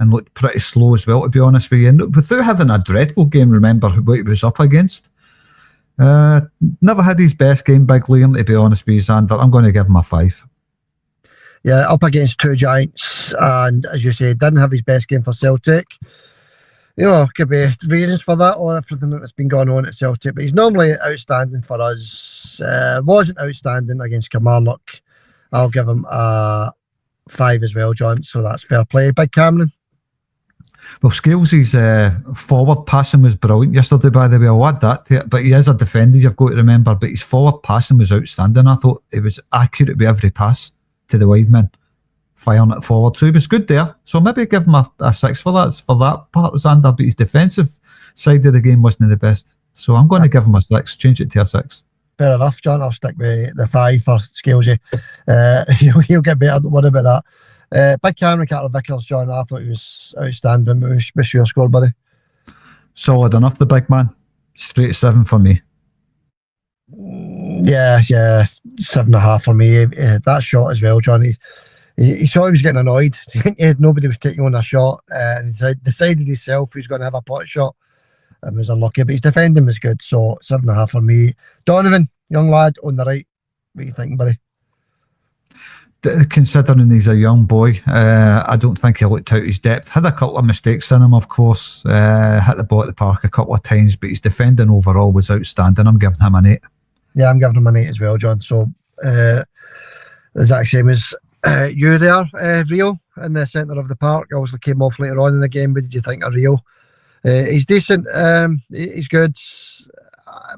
looked pretty slow as well, to be honest with you. And without having a dreadful game, remember what he was up against. Never had his best game, Big Liam, to be honest with you, Xander. I'm going to give him a 5. Yeah, up against 2 giants, and as you say, didn't have his best game for Celtic. You know, could be reasons for that or everything that's been going on at Celtic, but he's normally outstanding for us. Wasn't outstanding against Kilmarnock. I'll give him a 5 as well, John, so that's fair play. Big Cameron. Well, Scalesy's forward passing was brilliant yesterday, by the way. I'll add that to it. But he is a defender, you've got to remember. But his forward passing was outstanding. I thought it was accurate with every pass to the wide man, firing it forward. So he was good there. So maybe give him a 6 for that part, Xander. But his defensive side of the game wasn't the best. So I'm going to give him a 6, change it to a 6. Fair enough, John. I'll stick with the 5 for Scalesy. He'll get better, don't worry about that. Big Cameron, Carter Vickers, John. I thought he was outstanding. What's your score, buddy? Solid enough, the big man. Straight 7 for me. Yeah, 7.5 for me. That shot as well, John. He saw he was getting annoyed. Nobody was taking on a shot, and he decided himself he was going to have a pot shot. It was unlucky, but his defending was good. So 7.5 for me. Donovan, young lad on the right. What are you thinking, buddy? Considering he's a young boy, I don't think he looked out his depth. Had a couple of mistakes in him, of course. Hit the ball at the park a couple of times, but his defending overall was outstanding. I'm giving him an 8. Yeah, I'm giving him an 8 as well, John. So the exact same as you there, Rio, in the centre of the park. Obviously came off later on in the game. What did you think of Rio? He's decent. He's good.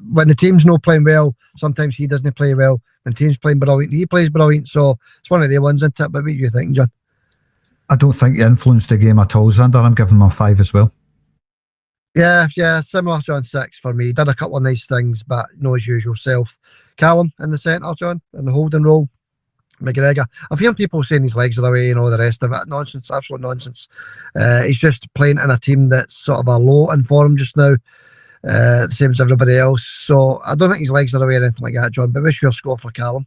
When the team's not playing well, sometimes he doesn't play well. When the team's playing brilliant, he plays brilliant. So it's one of the ones, isn't it? But what do you think, John? I don't think he influenced the game at all, Xander. I'm giving him a 5 as well. Yeah, similar, John. 6 for me. Did a couple of nice things, but no his usual self. Callum in the centre, John, in the holding role. McGregor. I've heard people saying his legs are away and all the rest of it. Nonsense, absolute nonsense. He's just playing in a team that's sort of a low in form just now. The same as everybody else. So I don't think his legs are away or anything like that, John. But what's your score for Callum?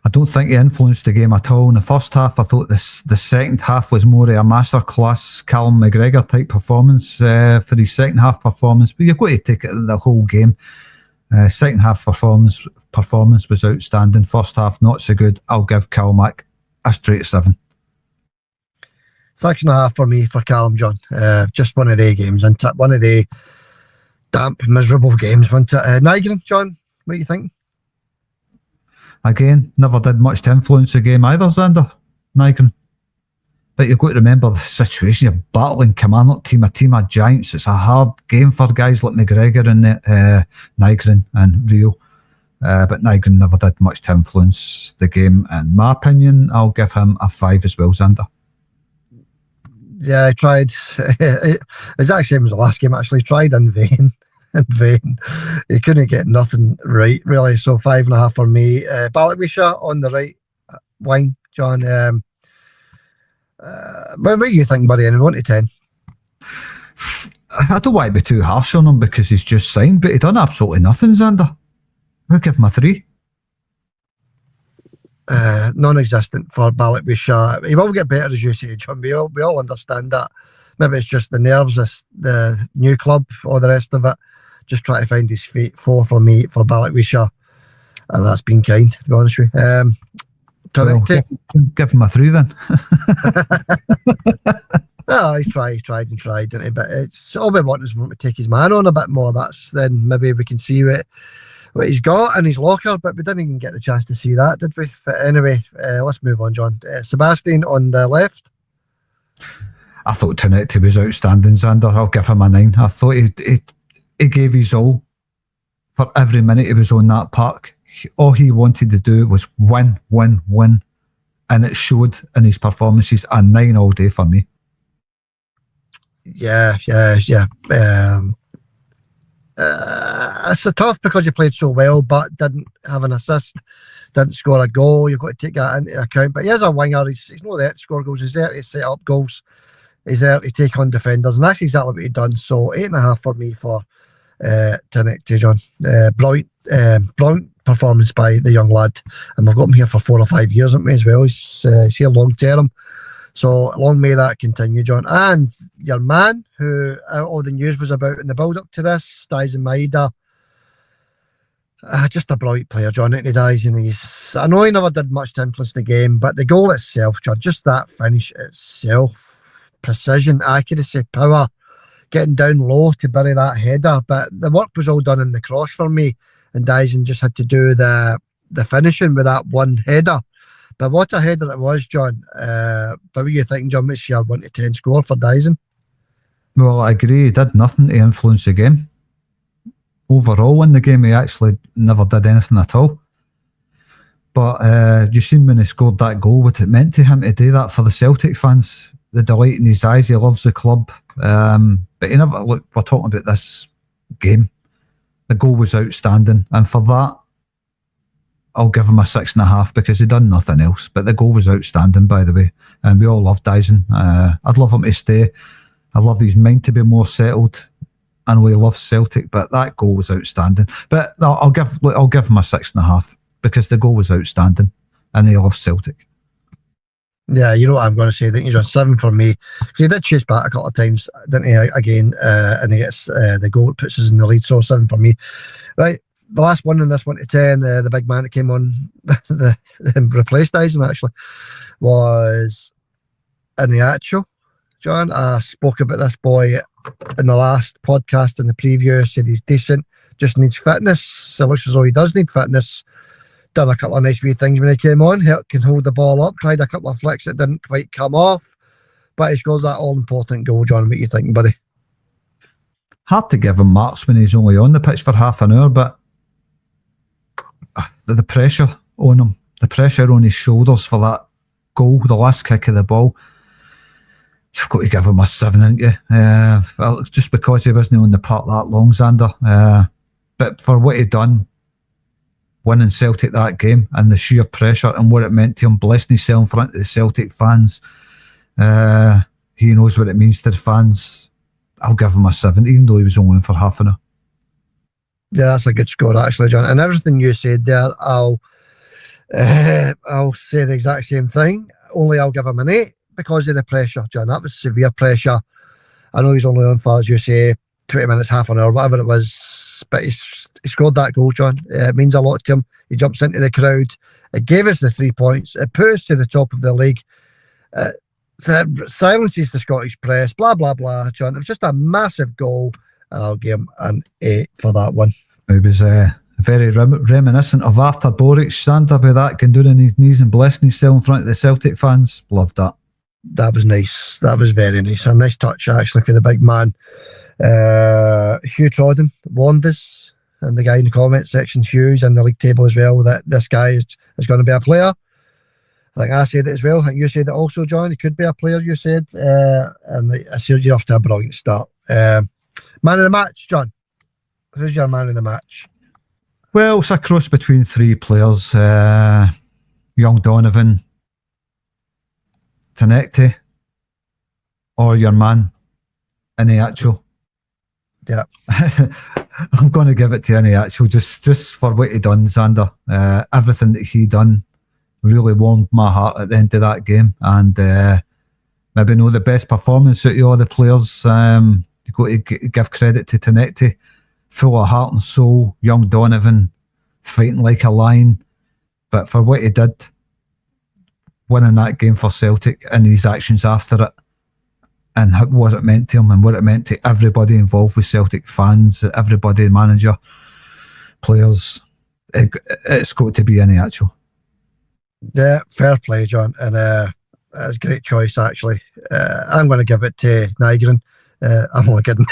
I don't think he influenced the game at all in the first half. I thought the second half was more of a masterclass Callum McGregor type performance for his second half performance. But you've got to take it the whole game. Second half performance was outstanding. First half not so good. I'll give Kilmarnock a straight 7. 6.5 for me for Callum, John. Just one of the games, and one of the damp, miserable games, wasn't it? Nigel, John, what do you think? Again, never did much to influence the game either, Xander, Nigel. But you've got to remember the situation. You're battling Kilmarnock team, a team of giants. It's a hard game for guys like McGregor and Nygren and Rio. But Nygren never did much to influence the game. In my opinion, I'll give him a 5 as well, Xander. Yeah, I tried. Exactly same as the last game, actually. Tried in vain. He couldn't get nothing right, really. So 5.5 for me. Balakwisha on the right wing, John. What do you think, buddy? And 1 to 10? I don't want to be too harsh on him because he's just signed, but he done absolutely nothing, Xander. I'll give him a 3. Non-existent for Balakwisha. He will get better, as you say, John. We all understand that. Maybe it's just the nerves, the new club, all the rest of it. Just try to find his feet. 4 for me for Balakwisha, and that's been kind, to be honest with you. Well, give him a 3 then. Well, he's tried, didn't he? But it's all we want is to take his man on a bit more. Then maybe we can see what he's got in his locker. But we didn't even get the chance to see that, did we? But anyway, let's move on, John. Sebastian on the left. I thought tonight he was outstanding, Xander. I'll give him a 9. I thought he gave his all for every minute he was on that park. All he wanted to do was win, and it showed in his performances. A 9 all day for me. Yeah. It's tough because he played so well, but didn't have an assist, didn't score a goal. You've got to take that into account. But he is a winger. He's not there to score goals. He's there to set up goals. He's there to take on defenders, and that's exactly what he's done. So 8.5 for me for tonight, John. Brilliant performance by the young lad, and we've got him here for 4 or 5 years, haven't we, as well? He's here long term, so long may that continue, John. And your man, who all the news was about in the build up to this, Dyson Maeda, just a brilliant player, John. I know he never did much to influence the game, but the goal itself, John, just that finish itself, precision, accuracy, power, getting down low to bury that header. But the work was all done in the cross for me, and Dyson just had to do the finishing with that one header. But what a header it was, John. But what do you think, John? What's your 1 to 10 score for Dyson? Well, I agree. He did nothing to influence the game. Overall in the game, he actually never did anything at all. But you seen when he scored that goal, what it meant to him to do that for the Celtic fans. The delight in his eyes. He loves the club. But he never, look, we're talking about this game. The goal was outstanding, and for that I'll give him a 6.5 because he done nothing else. But the goal was outstanding, by the way, and we all love Dyson. I'd love him to stay. I'd love his mind to be more settled. I know he loves Celtic, but that goal was outstanding. But I'll give him a 6.5 because the goal was outstanding, and he loves Celtic. Yeah, you know what I'm going to say. I think he's on 7 for me. He did chase back a couple of times, didn't he, again, and he gets the goal that puts us in the lead, so 7 for me. Right, the last one in this 1 to 10, the big man that came on, the replaced Dyson actually, was Iniacho. John, I spoke about this boy in the last podcast in the preview, said he's decent, just needs fitness. It looks as though he does need fitness. Done a couple of nice wee things when he came on. He can hold the ball up. Tried a couple of flicks that didn't quite come off, but he scores that all-important goal, John. What you think, buddy? Hard to give him marks when he's only on the pitch for half an hour, but the pressure on him, the pressure on his shoulders for that goal, the last kick of the ball, you've got to give him a 7, haven't you? Just because he wasn't on the park that long, Xander. But for what he done, winning Celtic that game and the sheer pressure and what it meant to him, blessing himself in front of the Celtic fans, he knows what it means to the fans. I'll give him a 7, even though he was only in for half an hour. Yeah, that's a good score, actually, John. And everything you said there, I'll I'll say the exact same thing, only I'll give him an 8 because of the pressure, John. That was severe pressure. I know he's only on for, as you say, 20 minutes, half an hour, whatever it was, but he scored that goal, John. It means a lot to him. He jumps into the crowd. It gave us the 3 points. It put us to the top of the league. Silences the Scottish press, blah, blah, blah, John. It was just a massive goal, and I'll give him an 8 for that one. It was very reminiscent of after Boric stand up with that, can do on his knees and blessing himself in front of the Celtic fans. Loved that. That was nice. That was very nice. A nice touch, actually, for the big man. Hugh Trodden warned us, and the guy in the comment section, Hugh's in the league table as well, that this guy is going to be a player. I think I said it as well. I think you said it also, John. He could be a player, you said. And I said you're off to a brilliant start. Man of the match, John. Who's your man of the match? Well, it's a cross between 3 players. Young Donovan, Tenecti, or your man, Iheanacho. Yeah. I'm going to give it to Iheanacho just for what he done, Xander. Everything that he done really warmed my heart at the end of that game, and maybe not the best performance out of all the players. You've got to give credit to Tenecti, full of heart and soul. Young Donovan fighting like a lion, but for what he did, winning that game for Celtic and his actions after it, and what it meant to him and what it meant to everybody involved with Celtic, fans, everybody, manager, players, it's got to be Iheanacho. Yeah, fair play, John, and that's a great choice, actually. I'm going to give it to Nygren. I'm only kidding.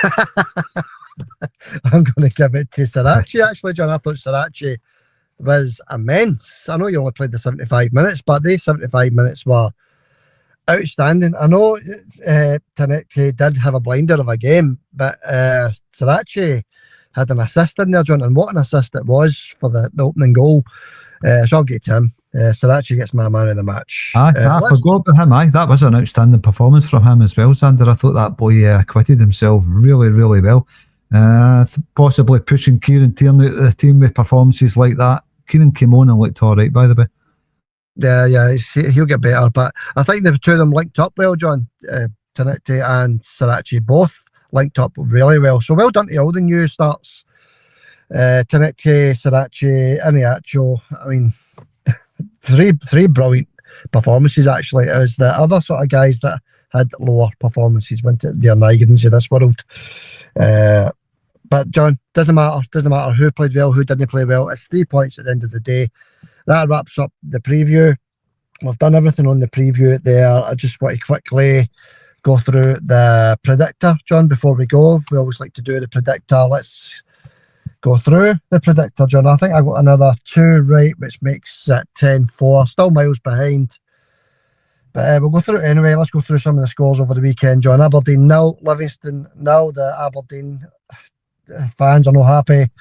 I'm going to give it to Sirachi, actually, John. I thought Sirachi was immense. I know you only played the 75 minutes, but these 75 minutes were outstanding. I know Tenecti did have a blinder of a game, but Sirachi had an assist in there, John, and what an assist it was for the opening goal. So I'll get it to him. Sirachi gets my man of the match. I forgot about him. That was an outstanding performance from him as well, Xander. I thought that boy acquitted himself really, really well. Possibly pushing Kieran Tierney out of the team with performances like that. Kieran came on and looked all right, by the way. Yeah, he'll get better. But I think the two of them linked up well, John. Tenecti and Sirachi both linked up really well. So well done to all the new starts. Tenecti, Sirachi, Iheanacho. I mean, three brilliant performances, actually. It was the other sort of guys that had lower performances went to their Nigrans of this world. But John, doesn't matter who played well, who didn't play well. It's 3 points at the end of the day. That wraps up the preview. We've done everything on the preview there. I just want to quickly go through the predictor, John, before we go. We always like to do the predictor. Let's go through the predictor, John. I think I got another 2 right, which makes it 10-4. Still miles behind. But we'll go through it anyway. Let's go through some of the scores over the weekend, John. Aberdeen 0, Livingston 0. The Aberdeen fans are not happy.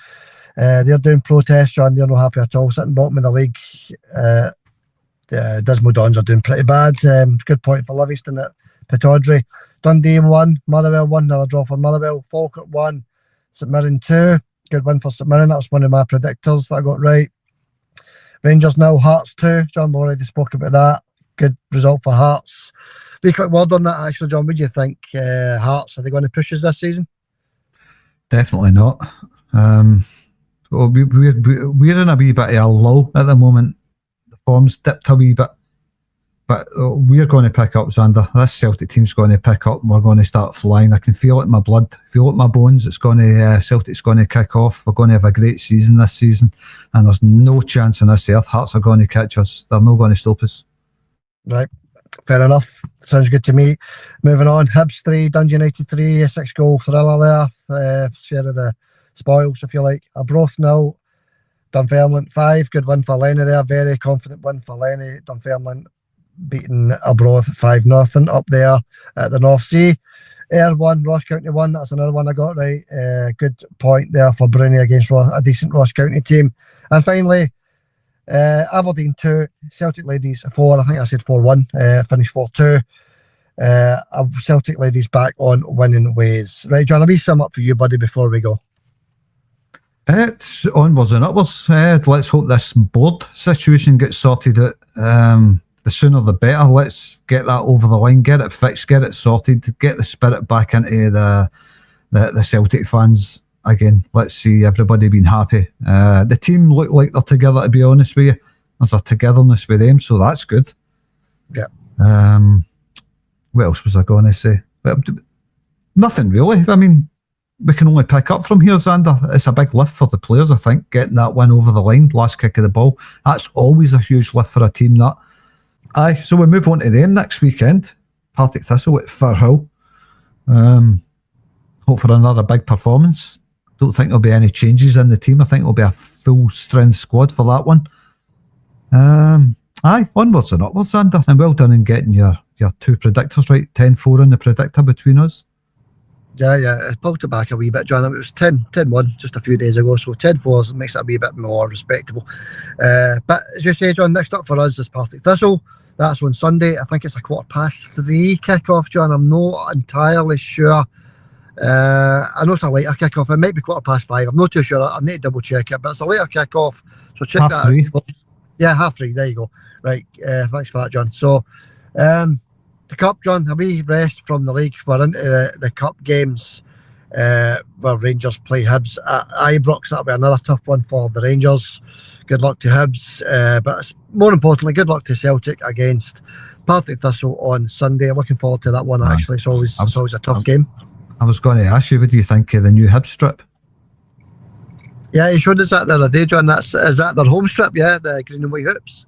They're doing protests, John. They're not happy at all. Sitting bottom of the league. Dismal Dons are doing pretty bad. Good point for Livingston at Pittodrie. Dundee 1, Motherwell 1. Another draw for Motherwell. Falkirk 1, St Mirren 2. Good win for St Mirren. That was one of my predictors that I got right. Rangers 0, Hearts 2. John, we already spoke about that. Good result for Hearts. Be quick word on that, actually, John. What do you think? Hearts, are they going to push us this season? Definitely not. Well, we're in a wee bit of a lull at the moment. The form's dipped a wee bit, but we're going to pick up, Xander. This Celtic team's going to pick up, and we're going to start flying. I can feel it in my blood, feel it in my bones. It's going to Celtic's going to kick off. We're going to have a great season this season, and there's no chance on this earth Hearts are going to catch us. They're not going to stop us. Right, fair enough. Sounds good to me. Moving on, Hibs 3, Dundee United 3, 6-goal thriller there. Share of the spoils, if you like. Arbroath 0, Dunfermline 5. Good win for Lenny there. Very confident win for Lenny. Dunfermline beating Arbroath 5-0 up there at the North Sea. Ayr 1, Ross County 1. That's another one I got right. Good point there for Bruni against a decent Ross County team. And finally, Aberdeen 2, Celtic Ladies 4. I think I said 4-1. Finished 4-2. Celtic Ladies back on winning ways. Right, John, a wee sum up for you, buddy, before we go. It's onwards and upwards. Let's hope this board situation gets sorted out. The sooner the better. Let's get that over the line, get it fixed, get it sorted, get the spirit back into the Celtic fans again. Let's see everybody being happy. The team look like they're together, to be honest with you. There's a togetherness with them, so that's good. Yeah. What else was I going to say? Nothing really. I mean, we can only pick up from here, Xander. It's a big lift for the players, I think, getting that win over the line, last kick of the ball. That's always a huge lift for a team, that. Aye, so we move on to them next weekend. Partick Thistle at Firhill. Hope for another big performance. Don't think there'll be any changes in the team. I think it'll be a full strength squad for that one. Aye, onwards and upwards, Xander. And well done in getting your two predictors right. 10-4 in the predictor between us. Yeah, I pulled it back a wee bit, John. It was 10-1 just a few days ago, so 10-4 makes it a wee bit more respectable. But as you say, John, next up for us is Partick Thistle. That's on Sunday. I think it's a 3:15 kick-off, John. I'm not entirely sure. I know it's a later kick-off. It might be 5:15. I'm not too sure. I need to double-check it, but it's a later kick-off. So check that out. 3:30. Yeah, 3:30. There you go. Right. Thanks for that, John. So, the Cup, John, a wee rest from the league. We're into the Cup games where Rangers play Hibs at Ibrox. That'll be another tough one for the Rangers. Good luck to Hibs. But more importantly, good luck to Celtic against Partick Thistle on Sunday. I'm looking forward to that one, actually. It's always a tough game. I was going to ask you, what do you think of the new Hibs strip? Yeah, you showed us that the other day, John. Is that their home strip? Yeah, the green and white hoops.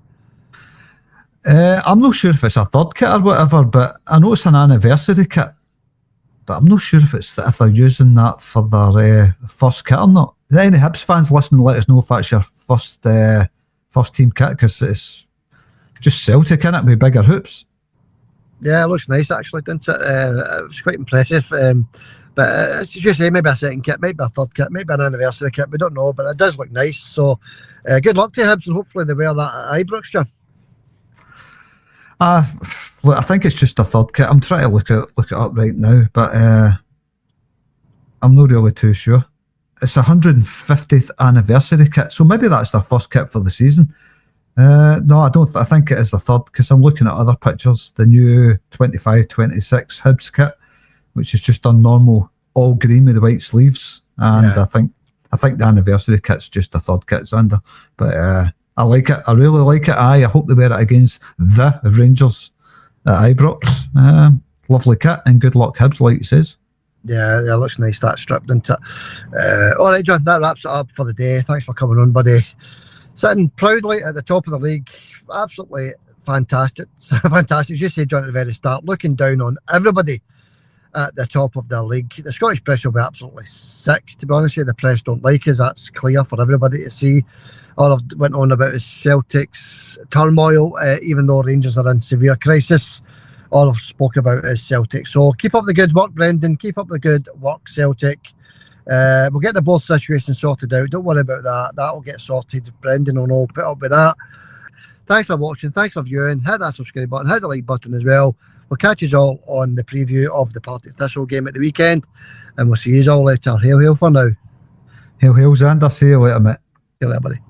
I'm not sure if it's a third kit or whatever, but I know it's an anniversary kit. But I'm not sure if they're using that for their first kit or not. Any Hibs fans listening, let us know if that's your first team kit, because it's just Celtic in it with bigger hoops. Yeah, it looks nice actually, didn't it? It was quite impressive. But as you say, maybe a second kit, maybe a third kit, maybe an anniversary kit. We don't know, but it does look nice. So good luck to Hibs, and hopefully they wear that at Ibrox, John. Look, I think it's just a third kit. I'm trying to look it up right now, but I'm not really too sure. It's a 150th anniversary kit, so maybe that's their first kit for the season. No, I don't. I think it is the third, because I'm looking at other pictures. The new 25-26 Hibs kit, which is just a normal all green with the white sleeves, and yeah. I think the anniversary kit's just a third kit, Xander. But I like it. I really like it. I hope they wear it against the Rangers at Ibrox. Lovely kit, and good luck Hibs, like he says. Yeah, it looks nice, that strip, doesn't it? All right, John, that wraps it up for the day. Thanks for coming on, buddy. Sitting proudly at the top of the league. Absolutely fantastic. Fantastic. As you said, John, at the very start, looking down on everybody at the top of the league. The Scottish press will be absolutely sick, to be honest with you. The press don't like us. That's clear for everybody to see. All I've went on about is Celtic's turmoil, even though Rangers are in severe crisis. All I've spoke about is Celtic. So keep up the good work, Brendan. Keep up the good work, Celtic. We'll get the both situations sorted out. Don't worry about that. That'll get sorted. Brendan will know. Put up with that. Thanks for watching. Thanks for viewing. Hit that subscribe button. Hit the like button as well. We'll catch you all on the preview of the Partick Thistle game at the weekend. And we'll see you all later. Hail, hail for now. Hail, hail, Xander. See you later, mate. See you later, buddy.